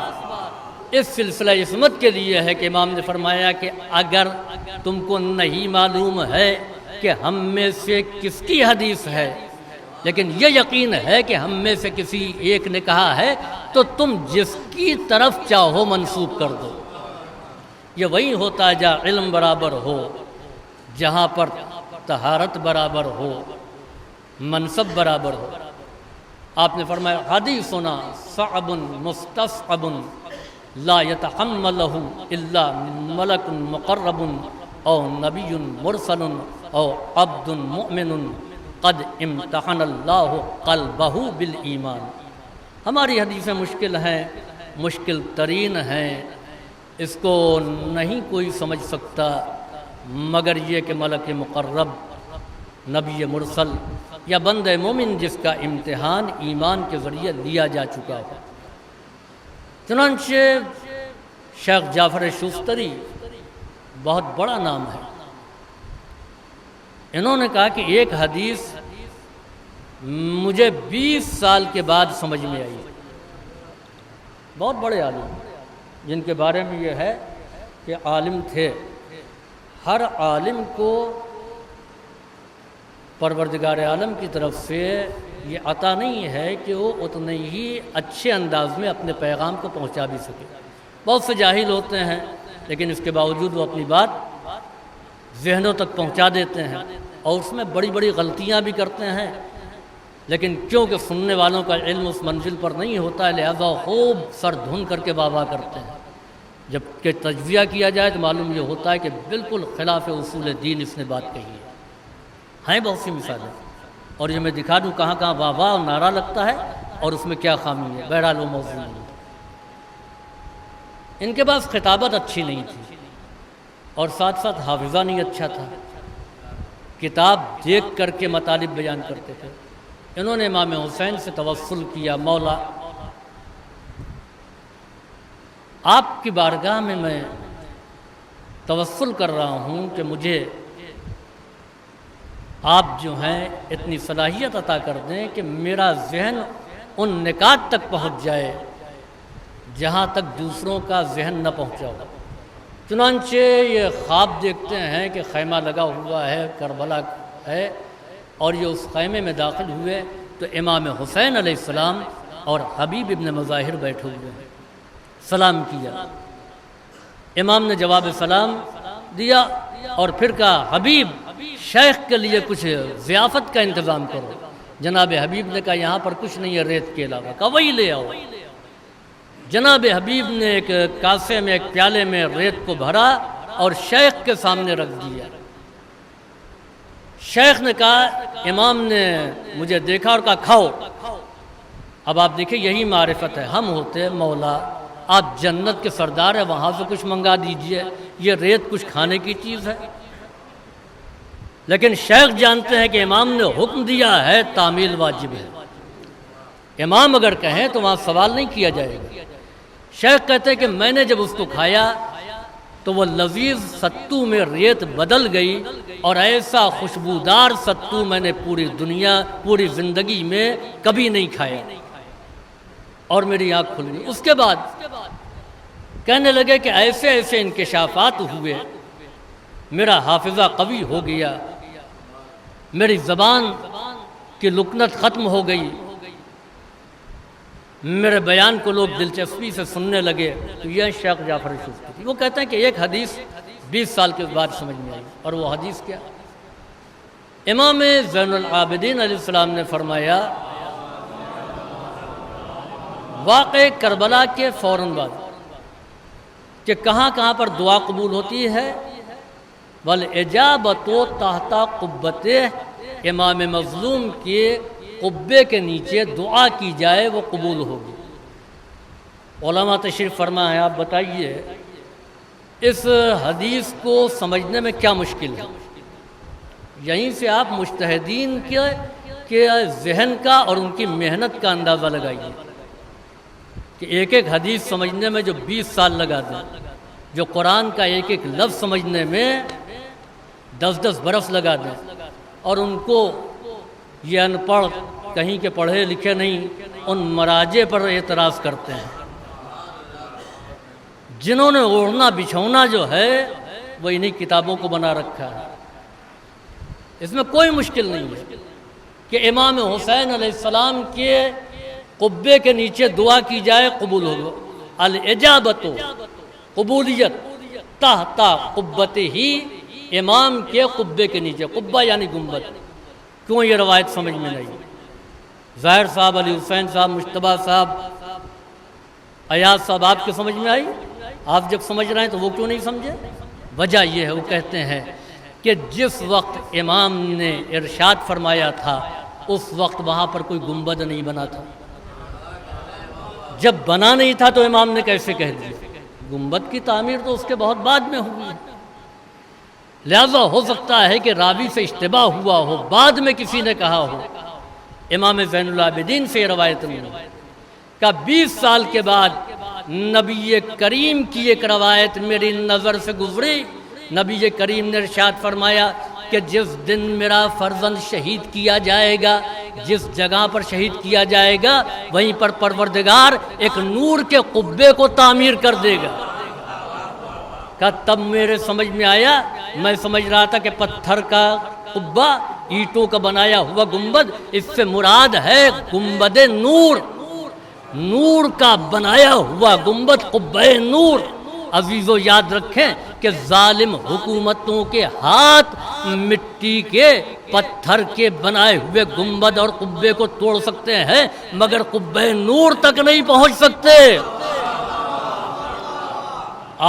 اس سلسلہ عصمت کے لیے ہے کہ امام نے فرمایا کہ اگر تم کو نہیں معلوم ہے کہ ہم میں سے کس کی حدیث ہے، لیکن یہ یقین ہے کہ ہم میں سے کسی ایک نے کہا ہے، تو تم جس کی طرف چاہو منسوب کر دو۔ یہ وہی ہوتا ہے جہاں علم برابر ہو، جہاں پر طہارت برابر ہو، منصب برابر ہو۔ آپ نے فرمایا حدیثنا صعب مستصعب لا يتحملہ الا ملک مقرب او نبی مرسل او عبد مؤمن قد امتحن اللہ قلبہ بالایمان۔ ہماری حدیثیں مشکل ہیں، مشکل ترین ہیں، اس کو نہیں کوئی سمجھ سکتا مگر یہ کہ ملک مقرب، نبی مرسل یا بندہ مومن جس کا امتحان ایمان کے ذریعے لیا جا چکا ہو۔ چنانچہ شیخ جعفر شوستری بہت بڑا نام ہے، انہوں نے کہا کہ ایک حدیث مجھے 20 سال کے بعد سمجھ میں آئی۔ بہت بڑے عالم جن کے بارے میں یہ ہے کہ عالم تھے، ہر عالم کو پروردگار عالم کی طرف سے یہ عطا نہیں ہے کہ وہ اتنے ہی اچھے انداز میں اپنے پیغام کو پہنچا بھی سکے۔ بہت سے جاہل ہوتے ہیں لیکن اس کے باوجود وہ اپنی بات ذہنوں تک پہنچا دیتے ہیں اور اس میں بڑی بڑی غلطیاں بھی کرتے ہیں، لیکن کیونکہ سننے والوں کا علم اس منزل پر نہیں ہوتا ہے لہذا خوب سر دھن کر کے واہ واہ کرتے ہیں۔ جب کہ تجزیہ کیا جائے تو معلوم یہ ہوتا ہے کہ بالکل خلاف اصول دین اس نے بات کہی ہے۔ ہیں بہت سی مثالیں، اور یہ میں دکھا دوں کہاں کہاں واہ واہ نعرہ لگتا ہے اور اس میں کیا خامی ہے۔ بہرحال وہ موضوع نہیں، ان کے پاس خطابت اچھی نہیں تھی اور ساتھ ساتھ حافظہ نہیں اچھا تھا، کتاب دیکھ کر کے مطالب بیان کرتے تھے۔ انہوں نے امام حسین سے توسل کیا، مولا آپ کی بارگاہ میں توسل کر رہا ہوں کہ مجھے آپ جو ہیں اتنی صلاحیت عطا کر دیں کہ میرا ذہن ان نکات تک پہنچ جائے جہاں تک دوسروں کا ذہن نہ پہنچا ہو۔ چنانچہ یہ خواب دیکھتے ہیں کہ خیمہ لگا ہوا ہے، کربلا ہے، اور یہ اس خیمے میں داخل ہوئے تو امام حسین علیہ السلام اور حبیب ابن مظاہر بیٹھے ہوئے ہیں۔ سلام کیا، امام نے جواب سلام دیا اور پھر کہا حبیب شیخ کے لیے کچھ ضیافت کا انتظام کرو۔ جناب حبیب نے کہا یہاں پر کچھ نہیں ہے ریت کے علاوہ، کہا وہی لے آؤ۔ جناب حبیب نے ایک کاسے میں، ایک پیالے میں ریت کو بھرا اور شیخ کے سامنے رکھ دیا۔ شیخ نے کہا، امام نے مجھے دیکھا اور کہا کھاؤ۔ اب آپ دیکھیں یہی معرفت ہے، ہم ہوتے مولا آپ جنت کے سردار ہیں، وہاں سے کچھ منگا دیجئے، یہ ریت کچھ کھانے کی چیز ہے؟ لیکن شیخ جانتے ہیں کہ امام نے حکم دیا ہے، تعمیل واجب ہے، امام اگر کہیں تو وہاں سوال نہیں کیا جائے گا۔ شیخ کہتے ہیں کہ میں نے جب اس کو کھایا تو وہ لذیذ ستو میں ریت بدل گئی اور ایسا خوشبودار ستو میں نے پوری زندگی میں کبھی نہیں کھایا، اور میری آنکھ کھل گئی۔ اس کے بعد کہنے لگے کہ ایسے ایسے انکشافات ہوئے میرا حافظہ قوی ہو گیا، میری زبان کی لکنت ختم ہو گئی، میرے بیان کو لوگ دلچسپی سے سننے لگے۔ تو یہ شیخ جعفر شفقی تھی۔ وہ کہتے ہیں کہ ایک حدیث 20 سال کے بعد سمجھ میں آئی، اور وہ حدیث کیا؟ امام زین العابدین علیہ السلام نے فرمایا واقع کربلا کے فوراً بعد کہ کہاں کہاں پر دعا قبول ہوتی ہے، وَالْإِجَابَةُ تَحْتَ قُبَّتِهِ، امام مظلوم کے قبے کے نیچے دعا کی جائے وہ قبول ہوگی۔ علماء تشریف فرما ہے، آپ بتائیے اس حدیث کو سمجھنے میں کیا مشکل ہے؟ یہیں سے آپ مجتہدین کے ذہن کا اور ان کی محنت کا اندازہ لگائیے کہ ایک ایک حدیث سمجھنے میں جو 20 سال لگا دیں، جو قرآن کا ایک ایک لفظ سمجھنے میں 10 برس لگا دیں، اور ان کو یہ ان پڑھ کہیں کے پڑھے لکھے نہیں ان مراجع پر اعتراض کرتے ہیں جنہوں نے اوڑھنا بچھونا جو ہے وہ انہی کتابوں کو بنا رکھا ہے۔ اس میں کوئی مشکل نہیں ہے کہ امام حسین علیہ السلام کے قبے کے نیچے دعا کی جائے قبول ہوگا۔ الاجابت، قبولیت، تحت قبتہ ہی، امام کے قبے کے نیچے، قبہ یعنی گنبد۔ کیوں یہ روایت سمجھ میں نہیں؟ ظاہر صاحب، علی حسین صاحب، مجتبیٰ صاحب، ایاز صاحب، آپ کے سمجھ میں آئی؟ آپ جب سمجھ رہے ہیں تو وہ کیوں نہیں سمجھے؟ وجہ یہ ہے، وہ کہتے ہیں کہ جس وقت امام نے ارشاد فرمایا تھا اس وقت وہاں پر کوئی گنبد نہیں بنا تھا۔ جب بنا نہیں تھا تو امام نے کیسے کہہ دیا؟ گنبد کی تعمیر تو اس کے بہت بعد میں ہوئی ہے، لہذا ہو سکتا ہے کہ راوی سے اشتباہ ہوا ہو، بعد میں کسی نے کہا ہو۔ امام زین العابدین سے روایت نہیں ہے کہ 20 سال کے بعد نبی کریم کی ایک روایت میری نظر سے گزری۔ نبی کریم نے ارشاد فرمایا کہ جس دن میرا فرزند شہید کیا جائے گا، جس جگہ پر شہید کیا جائے گا، وہیں پر پروردگار ایک نور کے قبے کو تعمیر کر دے گا۔ کہ تب میرے سمجھ میں آیا، میں سمجھ رہا تھا کہ پتھر کا قبہ، اینٹوں کا بنایا ہوا گنبد، اس سے مراد ہے گنبد نور، نور کا بنایا ہوا گنبد، قبہ نور۔ عزیزو یاد رکھیں کہ ظالم حکومتوں کے ہاتھ مٹی کے پتھر کے بنائے ہوئے گنبد اور قبے کو توڑ سکتے ہیں مگر قبہ نور تک نہیں پہنچ سکتے۔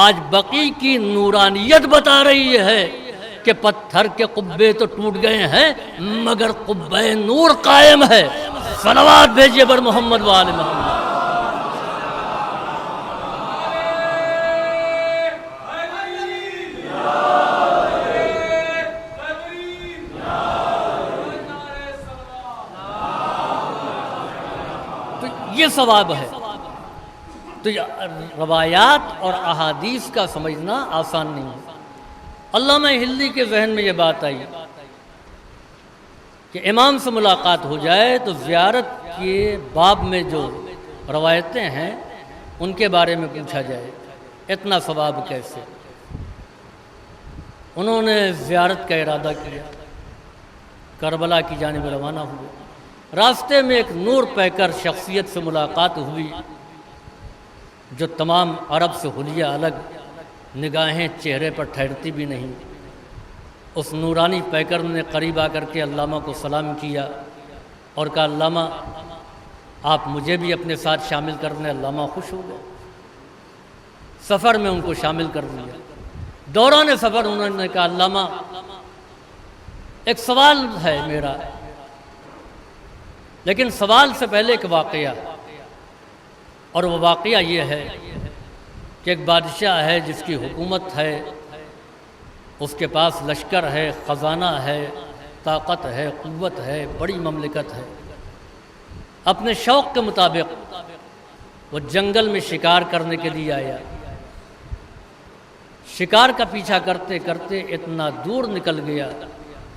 آج بقی کی نورانیت بتا رہی ہے کہ پتھر کے قبے تو ٹوٹ گئے ہیں مگر قبہ نور قائم ہے۔ صلوات بھیجیے بر محمد و آل محمد۔ یہ ثواب ہے۔ تو روایات اور احادیث کا سمجھنا آسان نہیں ہے۔ علامہ ہلی کے ذہن میں یہ بات آئی کہ امام سے ملاقات ہو جائے تو زیارت کے باب میں جو روایتیں ہیں ان کے بارے میں پوچھا جائے، اتنا ثواب کیسے؟ انہوں نے زیارت کا ارادہ کیا، کربلا کی جانب روانہ ہوئے۔ راستے میں ایک نور پیکر شخصیت سے ملاقات ہوئی جو تمام عرب سے حلیہ الگ، نگاہیں چہرے پر ٹھہرتی بھی نہیں۔ اس نورانی پیکر نے قریب آ کر کے علامہ کو سلام کیا اور کہا علامہ آپ مجھے بھی اپنے ساتھ شامل کر دیں۔ علامہ خوش ہو گئے، سفر میں ان کو شامل کر دیا۔ دوران سفر انہوں نے کہا علامہ ایک سوال ہے میرا، لیکن سوال سے پہلے ایک واقعہ، اور وہ واقعہ یہ ہے کہ ایک بادشاہ ہے جس کی حکومت ہے، اس کے پاس لشکر ہے، خزانہ ہے، طاقت ہے، قوت ہے، بڑی مملکت ہے۔ اپنے شوق کے مطابق وہ جنگل میں شکار کرنے کے لیے آیا۔ شکار کا پیچھا کرتے کرتے اتنا دور نکل گیا،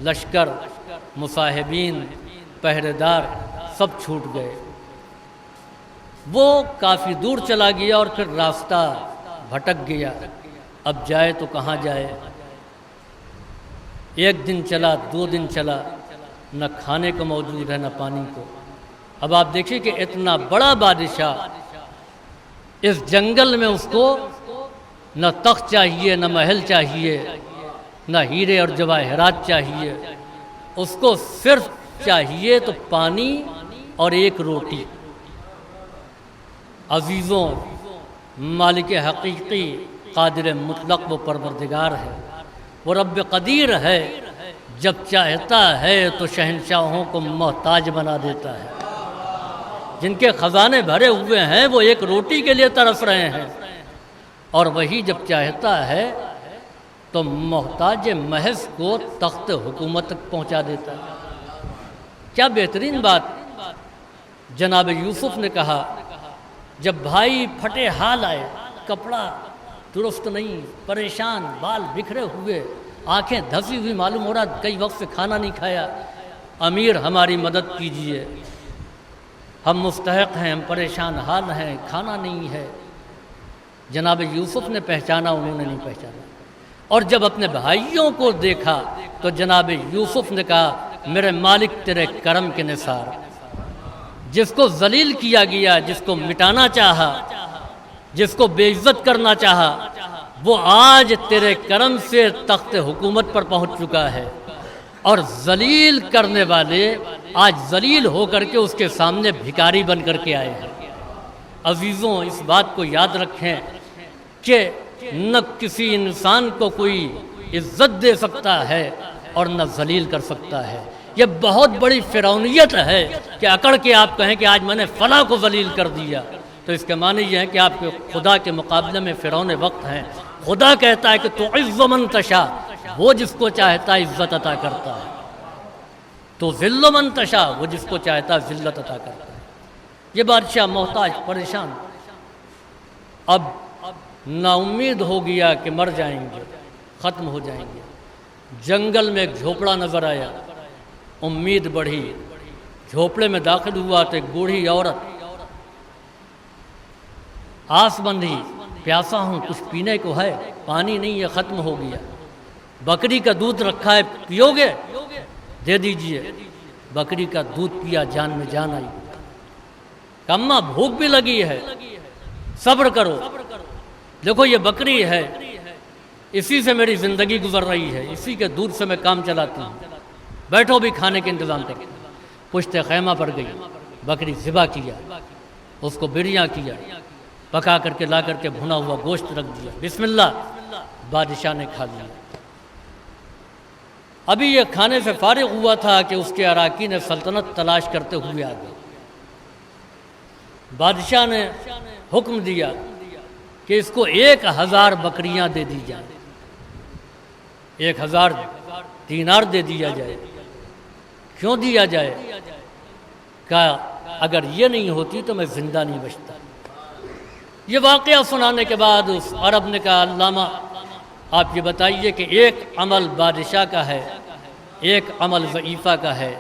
لشکر، مصاحبین، پہرے دار سب چھوٹ گئے۔ وہ کافی دور چلا گیا اور پھر راستہ بھٹک گیا، اب جائے تو کہاں جائے؟ ایک دن چلا، 2 دن چلا، نہ کھانے کو موجود ہے نہ پانی کو۔ اب آپ دیکھیے کہ اتنا بڑا بادشاہ، اس جنگل میں اس کو نہ تخت چاہیے، نہ محل چاہیے، نہ ہیرے اور جواہرات چاہیے، اس کو صرف چاہیے تو پانی اور ایک روٹی۔ عزیزوں، مالک حقیقی قادر مطلق وہ پروردگار ہے، وہ رب قدیر ہے، جب چاہتا ہے تو شہنشاہوں کو محتاج بنا دیتا ہے۔ جن کے خزانے بھرے ہوئے ہیں وہ ایک روٹی کے لیے ترس رہے ہیں، اور وہی جب چاہتا ہے تو محتاج محض کو تخت حکومت تک پہنچا دیتا ہے۔ کیا بہترین بات جناب یوسف نے کہا، جب بھائی پھٹے حال آئے، کپڑا درست نہیں، پریشان، بال بکھرے ہوئے، آنکھیں دھسی ہوئی، معلوم ہو رہا کئی وقت سے کھانا نہیں کھایا، امیر ہماری مدد کیجیے، ہم مستحق ہیں، ہم پریشان حال ہیں، کھانا نہیں ہے۔ جناب یوسف نے پہچانا، انہوں نے نہیں پہچانا، اور جب اپنے بھائیوں کو دیکھا تو جناب یوسف نے کہا، میرے مالک تیرے کرم کے نثار، جس کو ذلیل کیا گیا، جس کو مٹانا چاہا، جس کو بے عزت کرنا چاہا، وہ آج تیرے کرم سے تخت حکومت پر پہنچ چکا ہے، اور ذلیل کرنے والے آج ذلیل ہو کر کے اس کے سامنے بھکاری بن کر کے آئے ہیں۔ عزیزوں، اس بات کو یاد رکھیں کہ نہ کسی انسان کو کوئی عزت دے سکتا ہے اور نہ ذلیل کر سکتا ہے۔ یہ بہت بڑی فرعونیت ہے کہ اکڑ کے آپ کہیں کہ آج میں نے فلاں کو ذلیل کر دیا، تو اس کے معنی یہ ہے کہ آپ کے خدا کے مقابلے میں فرعون وقت ہیں۔ خدا کہتا ہے کہ تعز من تشاء، وہ جس کو چاہتا ہے عزت عطا کرتا ہے، تو ذل من تشاء، وہ جس کو چاہتا ہے ذلت عطا کرتا ہے۔ یہ بادشاہ محتاج، پریشان، اب نا امید ہو گیا کہ مر جائیں گے، ختم ہو جائیں گے۔ جنگل میں ایک جھوپڑا نظر آیا، امید بڑھی، جھوپڑے میں داخل ہوا تو ایک بوڑھی عورت، آس بندھی، پیاسا ہوں، کچھ پینے کو ہے، پانی نہیں ہے، ختم ہو گیا، بکری کا دودھ رکھا ہے، پیو گے؟ دے دیجئے۔ بکری کا دودھ پیا، جان میں جان آئی۔ اماں بھوک بھی لگی ہے، صبر کرو، دیکھو یہ بکری ہے، اسی سے میری زندگی گزر رہی ہے، اسی کے دودھ سے میں کام چلاتی ہوں، بیٹھو بھی کھانے کے انتظام کریں۔ پشت خیمہ پر گئی، بکری ذبح کیا، اس کو بریاں کیا، پکا کر کے لا کر کے بھنا ہوا گوشت رکھ دیا، بسم اللہ، بادشاہ نے کھا لیا۔ ابھی یہ کھانے سے فارغ ہوا تھا کہ اس کے اراکین سلطنت تلاش کرتے ہوئے آ گئے۔ بادشاہ نے حکم دیا کہ اس کو 1000 بکریاں دے دی جائیں، 1000 دینار دے دیا جائے۔ کیوں دیا جائے؟ کہا اگر یہ نہیں ہوتی تو میں زندہ نہیں بچتا۔ یہ واقعہ سنانے کے بعد اس عرب نے کہا، علامہ آپ یہ بتائیے کہ ایک عمل بادشاہ کا ہے، ایک عمل ضعیفہ کا ہے۔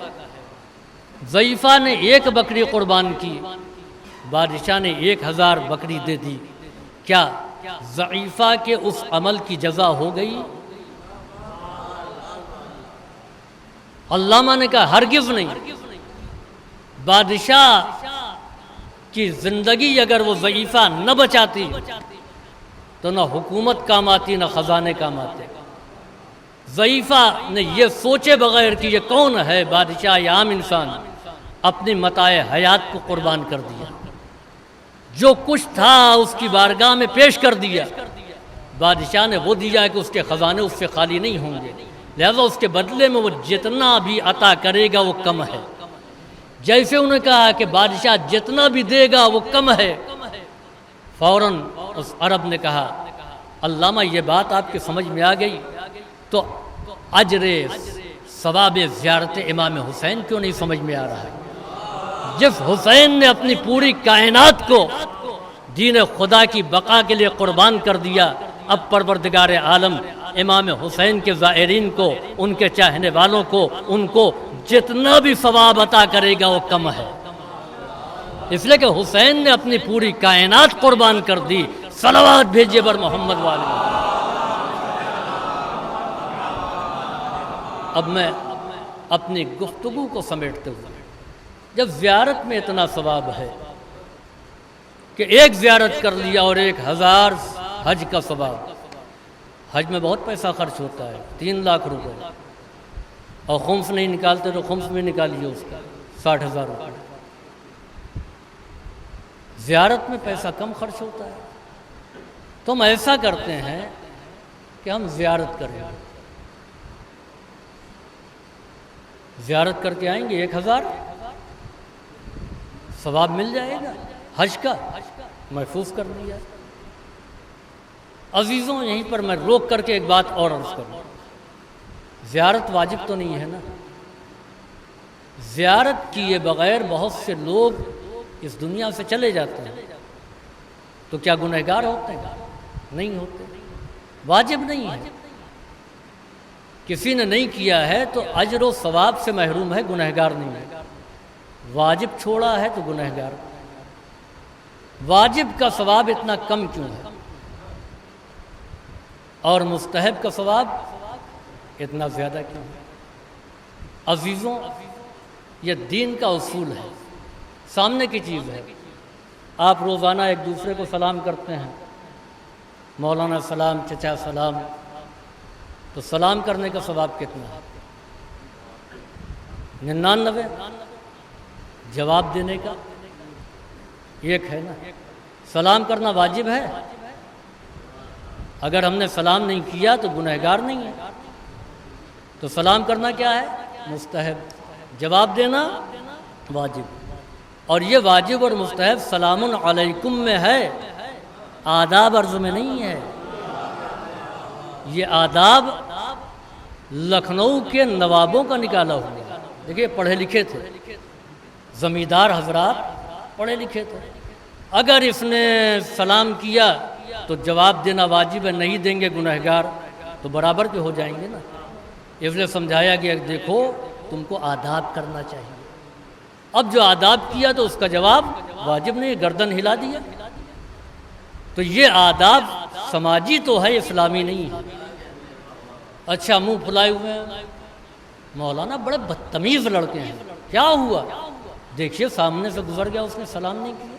ضعیفہ نے 1 بکری قربان کی، بادشاہ نے 1000 بکری دے دی، کیا ضعیفہ کے اس عمل کی جزا ہو گئی؟ علامہ نے کہا ہرگز نہیں۔ بادشاہ کی زندگی اگر وہ ضعیفہ نہ بچاتی تو نہ حکومت کام آتی نہ خزانے کام آتے۔ ضعیفہ نے یہ سوچے بغیر کہ یہ کون ہے، بادشاہ یا عام انسان، اپنی متاع حیات کو قربان کر دیا، جو کچھ تھا اس کی بارگاہ میں پیش کر دیا۔ بادشاہ نے وہ دیا ہے کہ اس کے خزانے اس سے خالی نہیں ہوں گے، لہذا اس کے بدلے میں وہ جتنا بھی عطا کرے گا وہ کم ہے۔ جیسے انہوں نے کہا کہ بادشاہ جتنا بھی دے گا وہ کم ہے، فوراً اس عرب نے کہا، علامہ یہ بات آپ کے سمجھ میں آ گئی تو اجر ثواب زیارت امام حسین کیوں نہیں سمجھ میں آ رہا ہے؟ جس حسین نے اپنی پوری کائنات کو دین خدا کی بقا کے لیے قربان کر دیا، اب پروردگار عالم امام حسین کے زائرین کو، ان کے چاہنے والوں کو، ان کو جتنا بھی ثواب عطا کرے گا وہ کم ہے، اس لیے کہ حسین نے اپنی پوری کائنات قربان کر دی۔ صلوات بھیجیے بر محمد والے۔ اب میں اپنی گفتگو کو سمیٹتے ہوئے، جب زیارت میں اتنا ثواب ہے کہ ایک زیارت کر لیا اور 1000 حج کا ثواب، حج میں بہت پیسہ خرچ ہوتا ہے، 3 لاکھ روپے، اور خمس نہیں نکالتے تو خمس میں نکالیے اس کا 60,000 روپے۔ زیارت میں پیسہ کم خرچ ہوتا ہے، تو ہم ایسا کرتے ہیں کہ ہم زیارت کریں، زیارت کر کے آئیں گے، 1000 ثواب مل جائے گا حج کا، محفوظ کر لیا۔ عزیزوں، یہیں پر میں روک کر کے ایک بات اور عرض کروں، زیارت واجب تو نہیں ہے نا؟ زیارت کیے بغیر بہت سے لوگ اس دنیا سے چلے جاتے ہیں، تو کیا گنہگار ہوتے ہیں؟ نہیں ہوتے، واجب نہیں ہے۔ کسی نے نہیں کیا ہے تو اجر و ثواب سے محروم ہے، گنہگار نہیں ہے۔ واجب چھوڑا ہے تو گنہگار۔ واجب کا ثواب اتنا کم کیوں ہے اور مستحب کا ثواب اتنا زیادہ کیوں ہے؟ عزیزوں، یہ دین کا اصول ہے، سامنے کی چیز ہے۔ آپ روزانہ ایک دوسرے کو سلام کرتے ہیں، مولانا سلام، چچا سلام، تو سلام کرنے کا ثواب کتنا ہے؟ 99۔ جواب دینے کا ایک ہے نا۔ سلام کرنا واجب ہے، اگر ہم نے سلام نہیں کیا تو گنہگار نہیں ہے، تو سلام کرنا کیا ہے؟ مستحب، جواب دینا واجب۔ اور یہ واجب اور مستحب سلام علیکم میں ہے، آداب عرض میں نہیں ہے۔ یہ آداب لکھنؤ کے نوابوں کا نکالا ہوا، دیکھیے پڑھے لکھے تھے، زمیندار حضرات پڑھے لکھے تھے۔ اگر اس نے سلام کیا تو جواب دینا واجب ہے، نہیں دیں گے گنہگار، تو برابر کے ہو جائیں گے نا۔ اس لیے سمجھایا گیا کہ دیکھو تم کو آداب کرنا چاہیے۔ اب جو آداب کیا تو اس کا جواب واجب نہیں، گردن ہلا دیا، تو یہ آداب سماجی تو ہے، اسلامی نہیں ہے۔ اچھا، منہ پھلائے ہوئے ہیں، مولانا بڑے بدتمیز لڑکے ہیں، کیا ہوا؟ دیکھیے سامنے سے گزر گیا، اس نے سلام نہیں کیا۔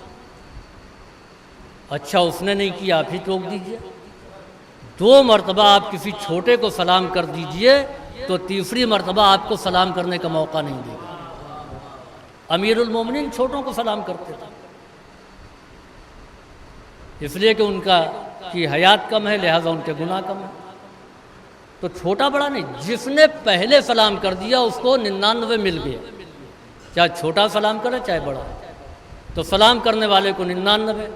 اچھا، اس نے نہیں کیا، آپ ہی ٹوک دیجئے۔ 2 مرتبہ آپ کسی چھوٹے کو سلام کر دیجئے تو تیسری مرتبہ آپ کو سلام کرنے کا موقع نہیں دے گا۔ امیر المومنین چھوٹوں کو سلام کرتے تھے، اس لیے کہ ان کی حیات کم ہے، لہذا ان کے گناہ کم ہے۔ تو چھوٹا بڑا نہیں، جس نے پہلے سلام کر دیا اس کو 99 مل گیا، چاہے چھوٹا سلام کرے چاہے بڑا۔ تو سلام کرنے والے کو 99،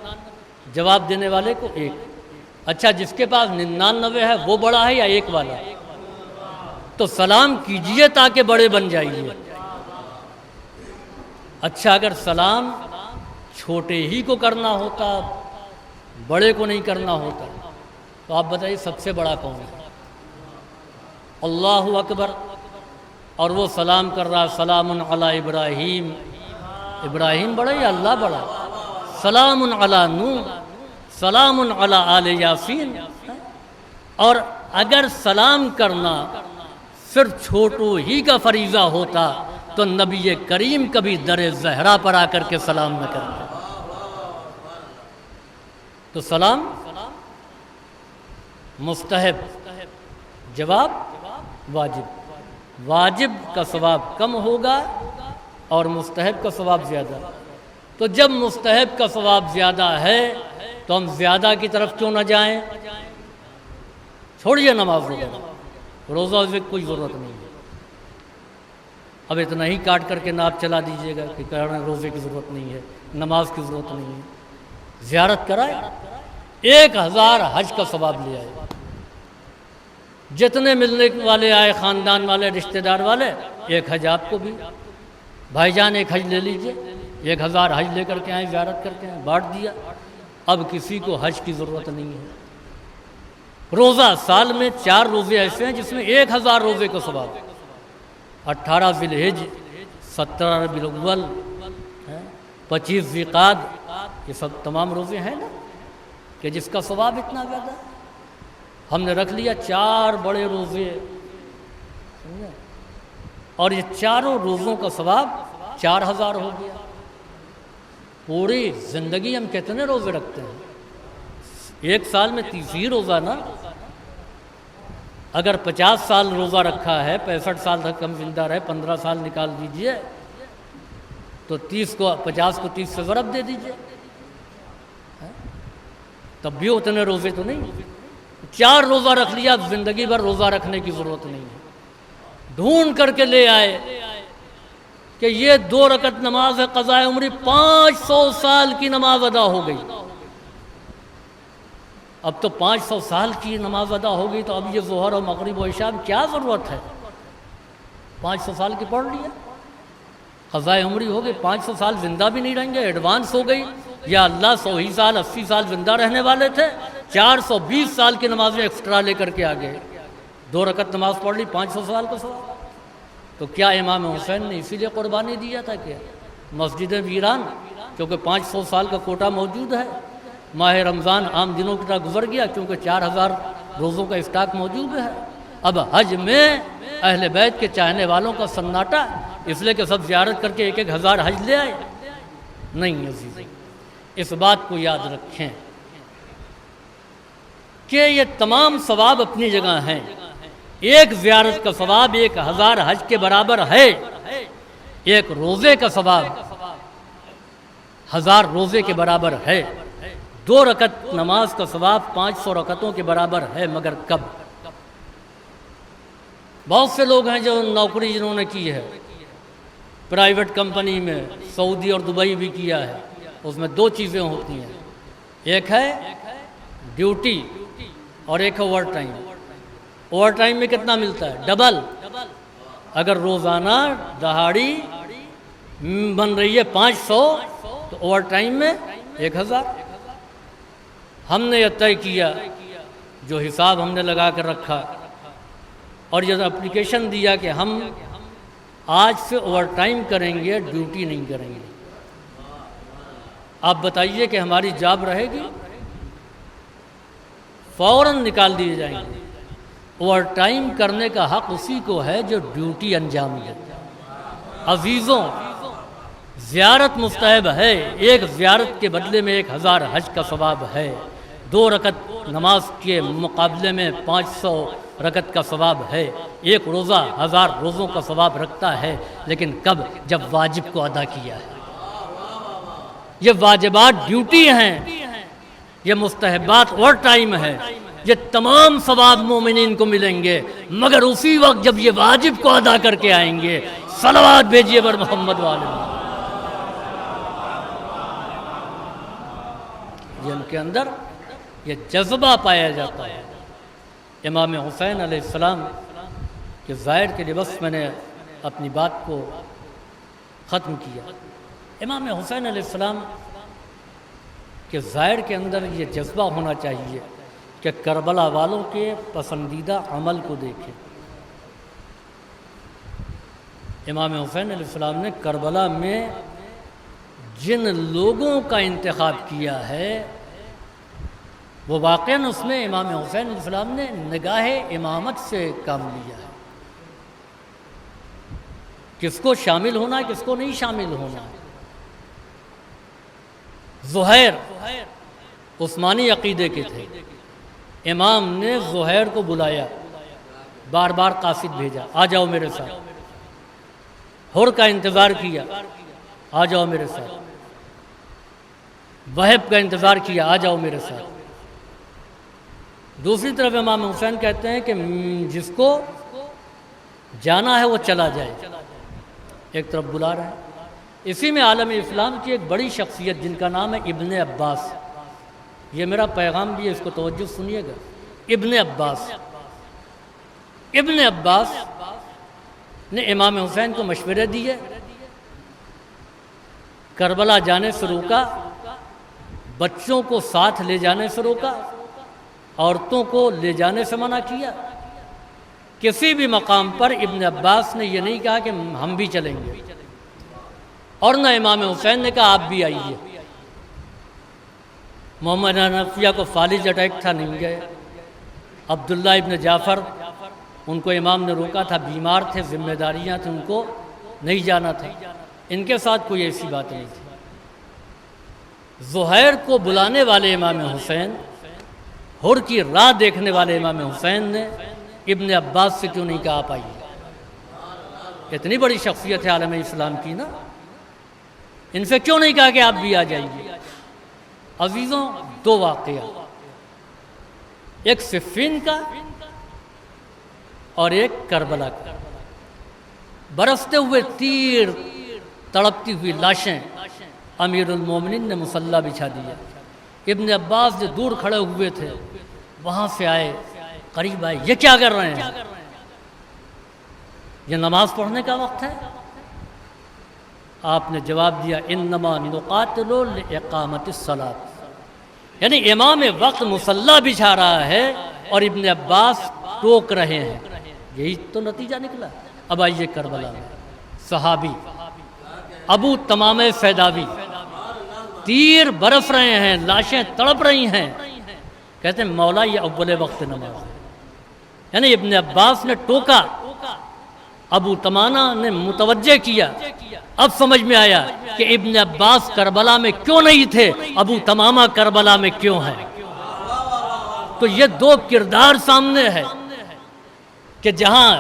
جواب دینے والے کو 1۔ اچھا، جس کے پاس 99 ہے وہ بڑا ہے یا 1 والا؟ تو سلام کیجئے تاکہ بڑے بن جائیے۔ اچھا، اگر سلام چھوٹے ہی کو کرنا ہوتا، بڑے کو نہیں کرنا ہوتا، تو آپ بتائیے سب سے بڑا کون ہے؟ اللہ اکبر، اور وہ سلام کر رہا، سلام علی ابراہیم، ابراہیم بڑا یا اللہ بڑا؟ سلام علی نوح، سلام علی آل یاسین۔ اور اگر سلام کرنا صرف چھوٹوں ہی کا فریضہ ہوتا تو نبی کریم کبھی در زہرا پر آ کر کے سلام نہ کرتے۔ تو سلام مستحب، جواب واجب۔ واجب کا ثواب کم ہوگا اور مستحب کا ثواب زیادہ۔ تو جب مستحب کا ثواب زیادہ ہے تو ہم زیادہ کی طرف کیوں نہ جائیں؟ چھوڑیے نماز روزہ کی کوئی ضرورت نہیں ہے۔ اب اتنا ہی کاٹ کر کے ناپ چلا دیجیے گا کہ روزے کی ضرورت نہیں ہے، نماز کی ضرورت نہیں ہے۔ زیارت کرائے، 1000 حج کا ثواب لے آئے۔ جتنے ملنے والے آئے، خاندان والے، رشتہ دار والے، 1 حج آپ کو بھی، بھائی جان 1 حج لے لیجئے، 1000 حج لے کر کے آئے، زیارت کر کے آئے، بانٹ دیا۔ اب کسی کو حج کی ضرورت نہیں ہے۔ روزہ، سال میں 4 روزے ایسے ہیں جس میں 1000 روزے کا ثواب، 18 ذی الحج، 17 ربیع الاول، 25 ذی القعدہ، یہ سب تمام روزے ہیں نا کہ جس کا ثواب اتنا زیادہ۔ ہم نے رکھ لیا 4 بڑے روزے، اور یہ چاروں روزوں کا ثواب 4000 ہو گیا۔ پوری زندگی ہم کتنے روزے رکھتے ہیں؟ ایک سال میں 30 ہی روزہ نا۔ اگر 50 سال روزہ رکھا ہے، 65 سال تک ہم زندہ رہے، 15 سال نکال دیجئے تو 50 کو 30 سے ضرب دے دیجئے، تب بھی اتنے روزے تو نہیں۔ 4 روزہ رکھ لیا، زندگی بھر روزہ رکھنے کی ضرورت نہیں ہے۔ ڈھونڈ کر کے لے آئے کہ یہ 2 رکعت نماز ہے، قضاء عمری 500 سال کی نماز ادا ہو گئی۔ اب تو 500 سال کی نماز ادا ہو گئی، تو اب یہ ظہر اور مغرب و عشاء کیا ضرورت ہے؟ 500 سال کی پڑھ لیا، قضاء عمری ہو گئی، 500 سال زندہ بھی نہیں رہیں گے، ایڈوانس ہو گئی۔ یا اللہ 100 ہی سال 80 سال زندہ رہنے والے تھے، 420 سال کی نمازیں ایکسٹرا لے کر کے آگے 2 رکعت نماز پڑھ لی، 500 سال کا ثواب۔ تو کیا امام حسین نے اسی لیے قربانی دیا تھا کہ مسجد ویران، کیونکہ 500 سال کا کوٹا موجود ہے، ماہ رمضان عام دنوں کی طرح گزر گیا کیونکہ 4000 روزوں کا اسٹاک موجود ہے۔ اب حج میں اہل بیت کے چاہنے والوں کا سناٹا، اس لیے کہ سب زیارت کر کے 1000 حج لے آئے۔ نہیں عزیز، اس بات کو یاد رکھیں کہ یہ تمام ثواب اپنی جگہ ہیں۔ ایک زیارت کا ثواب 1000 حج کے برابر ہے، ایک روزے کا ثواب 1000 روزے کے برابر ہے، 2 رکعت نماز کا ثواب 500 رکعتوں کے برابر ہے۔ مگر کب؟ بہت سے لوگ ہیں جو نوکری جنہوں نے کی ہے پرائیویٹ کمپنی میں، سعودی اور دبئی بھی کیا ہے، اس میں 2 چیزیں ہوتی ہیں، ایک ہے ڈیوٹی اور ایک ہے اوور ٹائم۔ اوور ٹائم میں کتنا ملتا ہے؟ ڈبل۔ اگر روزانہ دہاڑی بن رہی ہے 500 تو اوور ٹائم میں 1000۔ ہم نے یہ طے کیا، جو حساب ہم نے لگا کر رکھا اور یہ اپلیکیشن دیا کہ ہم آج سے اوور ٹائم کریں گے، ڈیوٹی نہیں کریں گے۔ آپ بتائیے کہ ہماری جاب رہے گی؟ فوراً نکال دیے جائیں گے۔ اوور ٹائم کرنے کا حق اسی کو ہے جو ڈیوٹی انجام دے۔ عزیزوں، زیارت مستحب ہے، ایک زیارت کے بدلے میں 1000 حج کا ثواب ہے، 2 رکعت نماز کے مقابلے میں 500 رکعت کا ثواب ہے، ایک روزہ 1000 روزوں کا ثواب رکھتا ہے۔ لیکن کب؟ جب واجب کو ادا کیا ہے۔ یہ واجبات ڈیوٹی ہیں، یہ مستحبات اوور ٹائم ہے، یہ تمام ثواب مومنین کو ملیں گے، مگر اسی وقت جب یہ واجب کو ادا کر کے آئیں گے۔ صلوات بھیجیے بر محمد والے۔ جن کے اندر یہ جذبہ پایا جاتا ہے۔ امام حسین علیہ السلام کے ظاہر کے لیے بس میں نے اپنی بات کو ختم کیا۔ امام حسین علیہ السلام کے ظاہر کے اندر یہ جذبہ ہونا چاہیے کہ کربلا والوں کے پسندیدہ عمل کو دیکھیں۔ امام حسین علیہ السلام نے کربلا میں جن لوگوں کا انتخاب کیا ہے وہ واقعاً اس میں امام حسین علیہ السلام نے نگاہ امامت سے کام لیا ہے۔ کس کو شامل ہونا ہے، کس کو نہیں شامل ہونا ہے۔ زہیر عثمانی عقیدے کے تھے، امام نے زہیر کو بلایا، بار بار قاصد بھیجا، آ جاؤ میرے ساتھ۔ حر کا انتظار کیا، آ جاؤ میرے ساتھ۔ وہب کا انتظار کیا، آ جاؤ میرے ساتھ۔ دوسری طرف امام حسین کہتے ہیں کہ جس کو جانا ہے وہ چلا جائے، ایک طرف بلا رہے ہیں۔ اسی میں عالم اسلام کی ایک بڑی شخصیت جن کا نام ہے ابن عباس، یہ میرا پیغام بھی ہے، اس کو توجہ سنیے گا۔ ابن عباس نے امام حسین کو مشورے دیے، کربلا جانے سے روکا، بچوں کو ساتھ لے جانے سے روکا، عورتوں کو لے جانے سے منع کیا۔ کسی بھی مقام پر ابن عباس نے یہ نہیں کہا کہ ہم بھی چلیں گے، اور نہ امام حسین نے کہا آپ بھی آئیے۔ محمد حنفیہ کو فالج اٹیک تھا، نہیں گئے۔ عبداللہ ابن جعفر ان کو امام نے روکا تھا، بیمار تھے، ذمہ داریاں تھیں، ان کو نہیں جانا تھا۔ ان کے ساتھ کوئی ایسی بات نہیں تھی۔ زہیر کو بلانے والے امام حسین، حر کی راہ دیکھنے والے امام حسین نے ابن عباس سے کیوں نہیں کہا آپ آئیے؟ اتنی بڑی شخصیت ہے عالم اسلام کی نا، ان سے کیوں نہیں کہا کہ آپ بھی آ جائیے؟ عزیزوں، دو واقعہ، ایک صفین کا اور ایک کربلا کا۔ برستے ہوئے تیر، تڑپتی ہوئی لاشیں، امیر المومنین نے مصلی بچھا دیا۔ ابن عباس جو دور کھڑے ہوئے تھے وہاں سے آئے، قریب آئے، یہ کیا کر رہے ہیں؟ یہ نماز پڑھنے کا وقت ہے؟ آپ نے جواب دیا، انما نقاتل لاقامت الصلاۃ، یعنی امام وقت مصلی بچھا رہا ہے اور ابن عباس ٹوک رہے ہیں، یہی تو نتیجہ نکلا۔ اب آئیے کربلا میں، صحابی ابو تمامہ فیداوی، تیر برس رہے ہیں، لاشیں تڑپ رہی ہیں، کہتے ہیں مولا یہ اول وقت نماز ہے۔ یعنی ابن عباس نے ٹوکا، ابو تمامہ نے متوجہ کیا۔ اب سمجھ میں آیا کہ ابن عباس کربلا میں کیوں نہیں تھے، ابو تمامہ کربلا میں کیوں ہیں۔ تو یہ دو کردار سامنے ہے کہ جہاں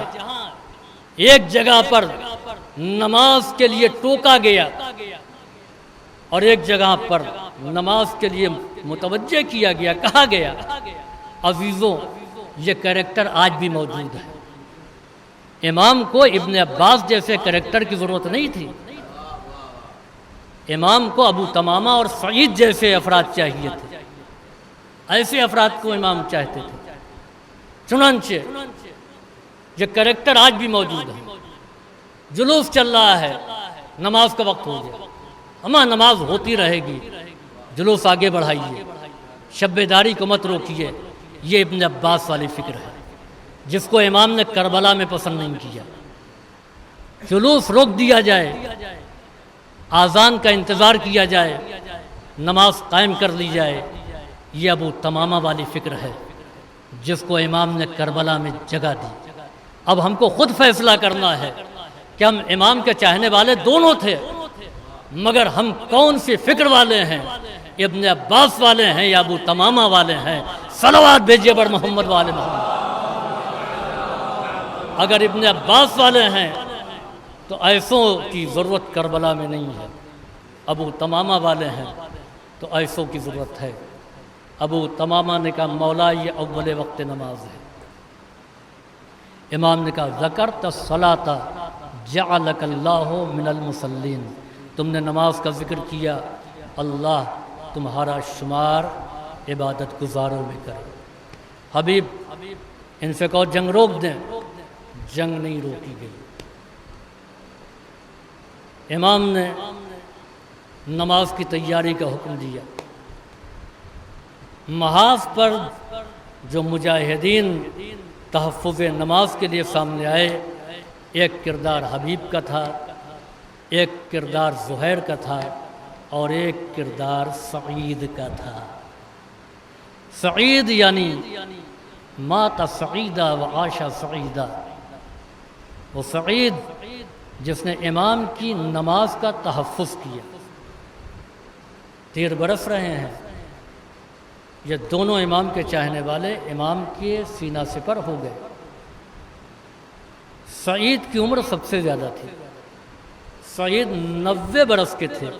ایک جگہ پر نماز کے لیے ٹوکا گیا اور ایک جگہ پر نماز کے لیے متوجہ کیا گیا، کہا گیا۔ عزیزوں، یہ کریکٹر آج بھی موجود ہے۔ امام کو ابن عباس جیسے کریکٹر کی ضرورت نہیں تھی، امام کو ابو تمامہ اور سعید جیسے افراد چاہیے تھے، ایسے افراد کو امام چاہتے تھے۔ چنانچہ یہ کریکٹر آج بھی موجود ہے۔ جلوس چل رہا ہے، نماز کا وقت ہو گیا، ہمیں نماز ہوتی رہے گی، جلوس آگے بڑھائیے، شب داری کو مت روکیے۔ یہ ابن عباس والی فکر ہے جس کو امام نے کربلا میں پسند نہیں کیا۔ جلوس روک دیا جائے، آذان کا انتظار کیا جائے، نماز قائم کر لی جائے، یہ ابو تمامہ والی فکر ہے جس کو امام نے کربلا میں جگہ دی۔ اب ہم کو خود فیصلہ کرنا ہے کہ ہم امام کے چاہنے والے دونوں تھے، مگر ہم کون سی فکر والے ہیں، ابن عباس والے ہیں یا ابو تمامہ والے ہیں؟ صلوات بھیجیے بر محمد والے محمد۔ اگر ابن عباس والے ہیں تو ایسوں کی ضرورت کربلا میں نہیں ہے، ابو تمامہ والے ہیں تو ایسوں کی ضرورت ہے۔ ابو تمامہ نے کہا مولا یہ اول وقت نماز ہے۔ امام نے کہا ذکرت الصلاۃ جعلک اللہ من المصلین، تم نے نماز کا ذکر کیا، اللہ تمہارا شمار عبادت گزاروں میں کرے۔ حبیب ان سے کہو جنگ روک دیں، جنگ نہیں روکی گئی۔ امام نے نماز کی تیاری کا حکم دیا۔ محاذ پر جو مجاہدین تحفظ نماز کے لیے سامنے آئے، ایک کردار حبیب کا تھا، ایک کردار زہیر کا تھا اور ایک کردار سعید کا تھا۔ سعید یعنی مات سعیدہ و عاش سعیدہ، وہ سعید جس نے امام کی نماز کا تحفظ کیا۔ تیر برس رہے ہیں، یہ دونوں امام کے چاہنے والے امام کے سینہ سپر ہو گئے۔ سعید کی عمر سب سے زیادہ تھی، سعید 90 برس کے تھے۔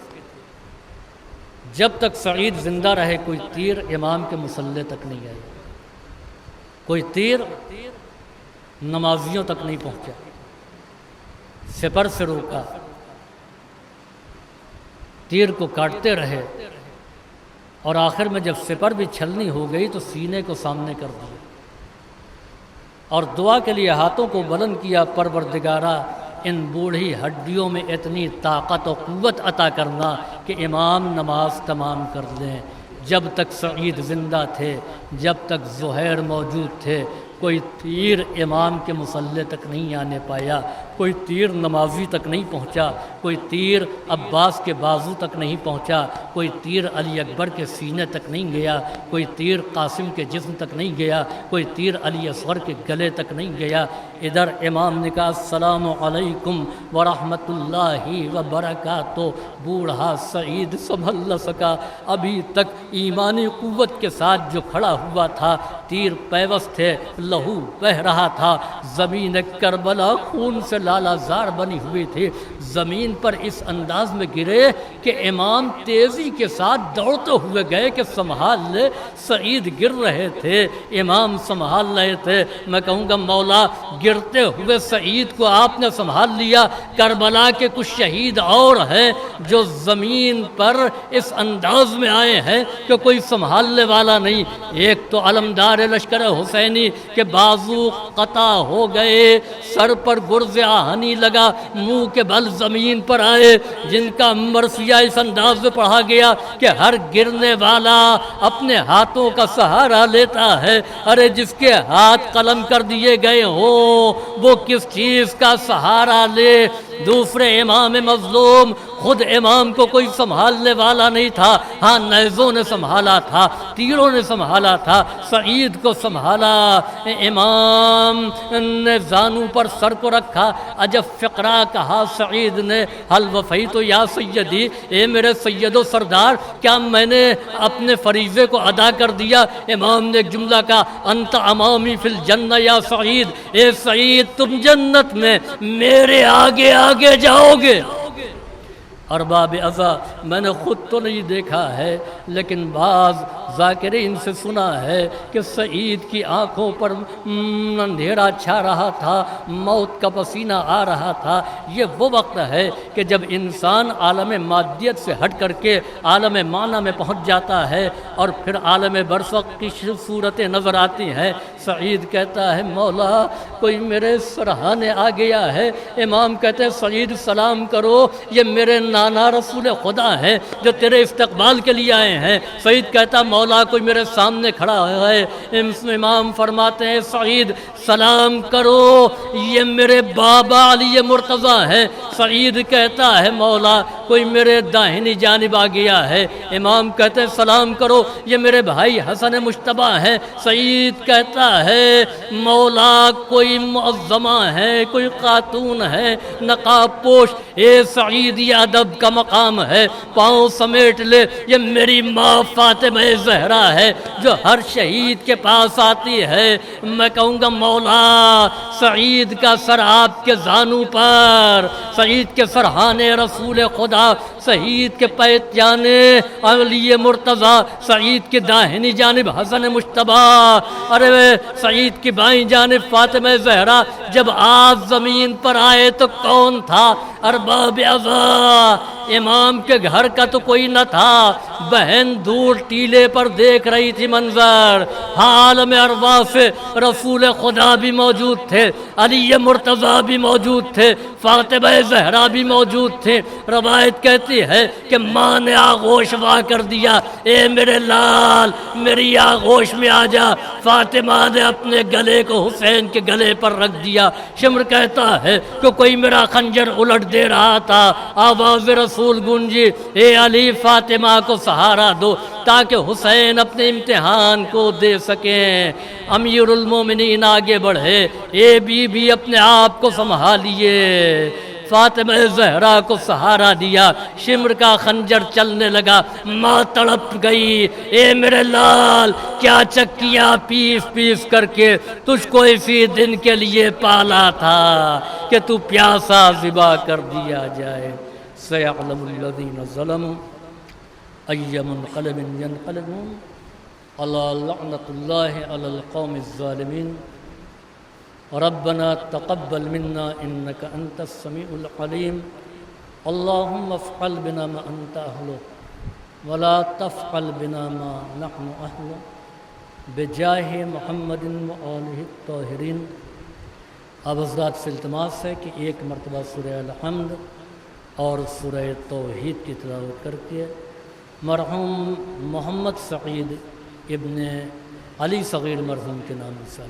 جب تک سعید زندہ رہے کوئی تیر امام کے مصلی تک نہیں آئی، کوئی تیر نمازیوں تک نہیں پہنچا، سپر سے روکا، تیر کو کاٹتے رہے اور آخر میں جب سپر بھی چھلنی ہو گئی تو سینے کو سامنے کر دیا اور دعا کے لیے ہاتھوں کو بلند کیا، پروردگارا ان بوڑھی ہڈیوں میں اتنی طاقت و قوت عطا کرنا کہ امام نماز تمام کر لیں۔ جب تک سعید زندہ تھے، جب تک زہیر موجود تھے، کوئی تیر امام کے مصلی تک نہیں آنے پایا، کوئی تیر نمازی تک نہیں پہنچا، کوئی تیر عباس کے بازو تک نہیں پہنچا، کوئی تیر علی اکبر کے سینے تک نہیں گیا، کوئی تیر قاسم کے جسم تک نہیں گیا، کوئی تیر علی اصغر کے گلے تک نہیں گیا۔ ادھر امام نے کہا السلام علیکم ورحمۃ اللہ وبرکاتہ، بوڑھا سعید سنبھل نہ سکا، ابھی تک ایمانی قوت کے ساتھ جو کھڑا ہوا تھا، تیر پیوست تھے، لہو بہہ رہا تھا، زمین کربلا خون سے لالا زار بنی ہوئی تھی، زمین پر اس انداز میں گرے کہ امام تیزی کے ساتھ دوڑتے ہوئے گئے کہ سنبھال لے، سعید گر رہے تھے، امام سنبھال رہے تھے۔ میں کہوں گا مولا گرتے ہوئے سعید کو آپ نے سنبھال لیا، کربلا کے کچھ شہید اور ہیں جو زمین پر اس انداز میں آئے ہیں کہ کوئی سنبھالنے والا نہیں۔ ایک تو علمدار لشکر حسینی کے بازو قطع ہو گئے، سر پر گرز آہنی لگا، منہ کے بل زمین پر آئے، جن کا مرثیہ اس انداز میں پڑھا گیا کہ ہر گرنے والا اپنے ہاتھوں کا سہارا لیتا ہے۔ ارے جس کے ہاتھ قلم کر دیے گئے ہوں وہ کس چیز کا سہارا لے؟ دوسرے امام مظلوم، خود امام کو کوئی سنبھالنے والا نہیں تھا، ہاں نیزوں نے سنبھالا تھا، تیروں نے سنبھالا تھا، سعید کو سنبھالا۔ امام نے زانو پر سر کو رکھا، عجب فقرہ کہا سعید نے، حل وفیت یا سیدی، اے میرے سید و سردار، کیا میں نے اپنے فریضے کو ادا کر دیا؟ امام نے ایک جملہ کہا، انت امامی فی الجنہ یا سعید، اے سعید تم جنت میں میرے آگے آگے جاؤ گے۔ ارباب ازا میں نے خود تو نہیں دیکھا ہے لیکن بعض ذاکرین سے سنا ہے کہ سعید کی آنکھوں پر اندھیرا چھا رہا تھا، موت کا پسینہ آ رہا تھا۔ یہ وہ وقت ہے کہ جب انسان عالم مادیت سے ہٹ کر کے عالم معنی میں پہنچ جاتا ہے اور پھر عالم برزخ کی صورتیں نظر آتی ہیں۔ سعید کہتا ہے مولا کوئی میرے سرہانے آ گیا ہے۔ امام کہتے ہیں سعید سلام کرو، یہ میرے نانا رسول خدا ہیں جو تیرے استقبال کے لیے آئے ہیں۔ سعید کہتا مولا کوئی میرے سامنے کھڑا ہے۔ امام فرماتے ہیں سعید سلام کرو، یہ میرے بابا علی مرتضیٰ ہیں۔ سعید کہتا ہے مولا کوئی میرے داہنی جانب آ گیا ہے۔ امام کہتے ہیں سلام کرو، یہ میرے بھائی حسن مجتبیٰ ہیں۔ سعید کہتا ہے مولا کوئی معظمہ ہے، کوئی خاتون ہے نقاب پوش۔ اے سعید یہ ادب کا مقام ہے، پاؤں سمیٹ لے، یہ میری ماں فاطمہ زہرا ہے جو ہر شہید کے پاس آتی ہے۔ میں کہوں گا مولا سعید کا سر آپ کے زانو پر، سعید کے سرہانے رسول خدا، سعید کے پیت جانے علی مرتضیٰ، سعید کی داہنی جانب حسن مجتبیٰ، ارے سعید کی بائیں جانب فاطمہ زہرا۔ جب آپ زمین پر آئے تو کون تھا؟ ارباب ازا امام کے گھر کا تو کوئی نہ تھا، بہن دور ٹیلے پر دیکھ رہی تھی منظر۔ عالم ارواح سے رسول خدا بھی موجود تھے، علی مرتضیٰ بھی موجود تھے، فاطمہ زہرا بھی موجود تھے۔ روایت کہتی ہے کہ ماں نے آغوش وا کر دیا، اے میرے لال میری آغوش میں آ جا۔ فاطمہ نے اپنے گلے کو حسین کے گلے پر رکھ دیا۔ شمر کہتا ہے کہ کوئی میرا خنجر الٹ دے رہا تھا، آواز رسول گونجی، اے علی فاطمہ کو سہارا دو تاکہ حسین اپنے امتحان کو دے سکیں۔ امیر المومنین آگے بڑھے، اے بی بی اپنے آپ کو سنبھالیے۔ فاطمہ زہرا کو سہارا دیا، شمر کا خنجر چلنے لگا، ماں تڑپ گئی، اے میرے لال کیا چکیاں پیس پیس کر کے تجھ کو اسی دن کے لیے پالا تھا کہ تو پیاسا ذبح کر دیا جائے۔ سیعلم الذین ظلموا ای منقلب ینقلبون الا لعنۃ اللہ علی القوم الظالمین۔ ربنا تقبل منا انك انت السميع العليم اللهم افعل بنا ما انت اهله ولا تفعل بنا ما نحن اهله بجاه محمد وآلہ الطاہرین۔ اب حضرات سے التماس ہے کہ ایک مرتبہ سورہ الحمد اور سورہ توحید کی تلاوت کر کے مرحوم محمد سعید ابن علی صغیر مرحوم کے نام سے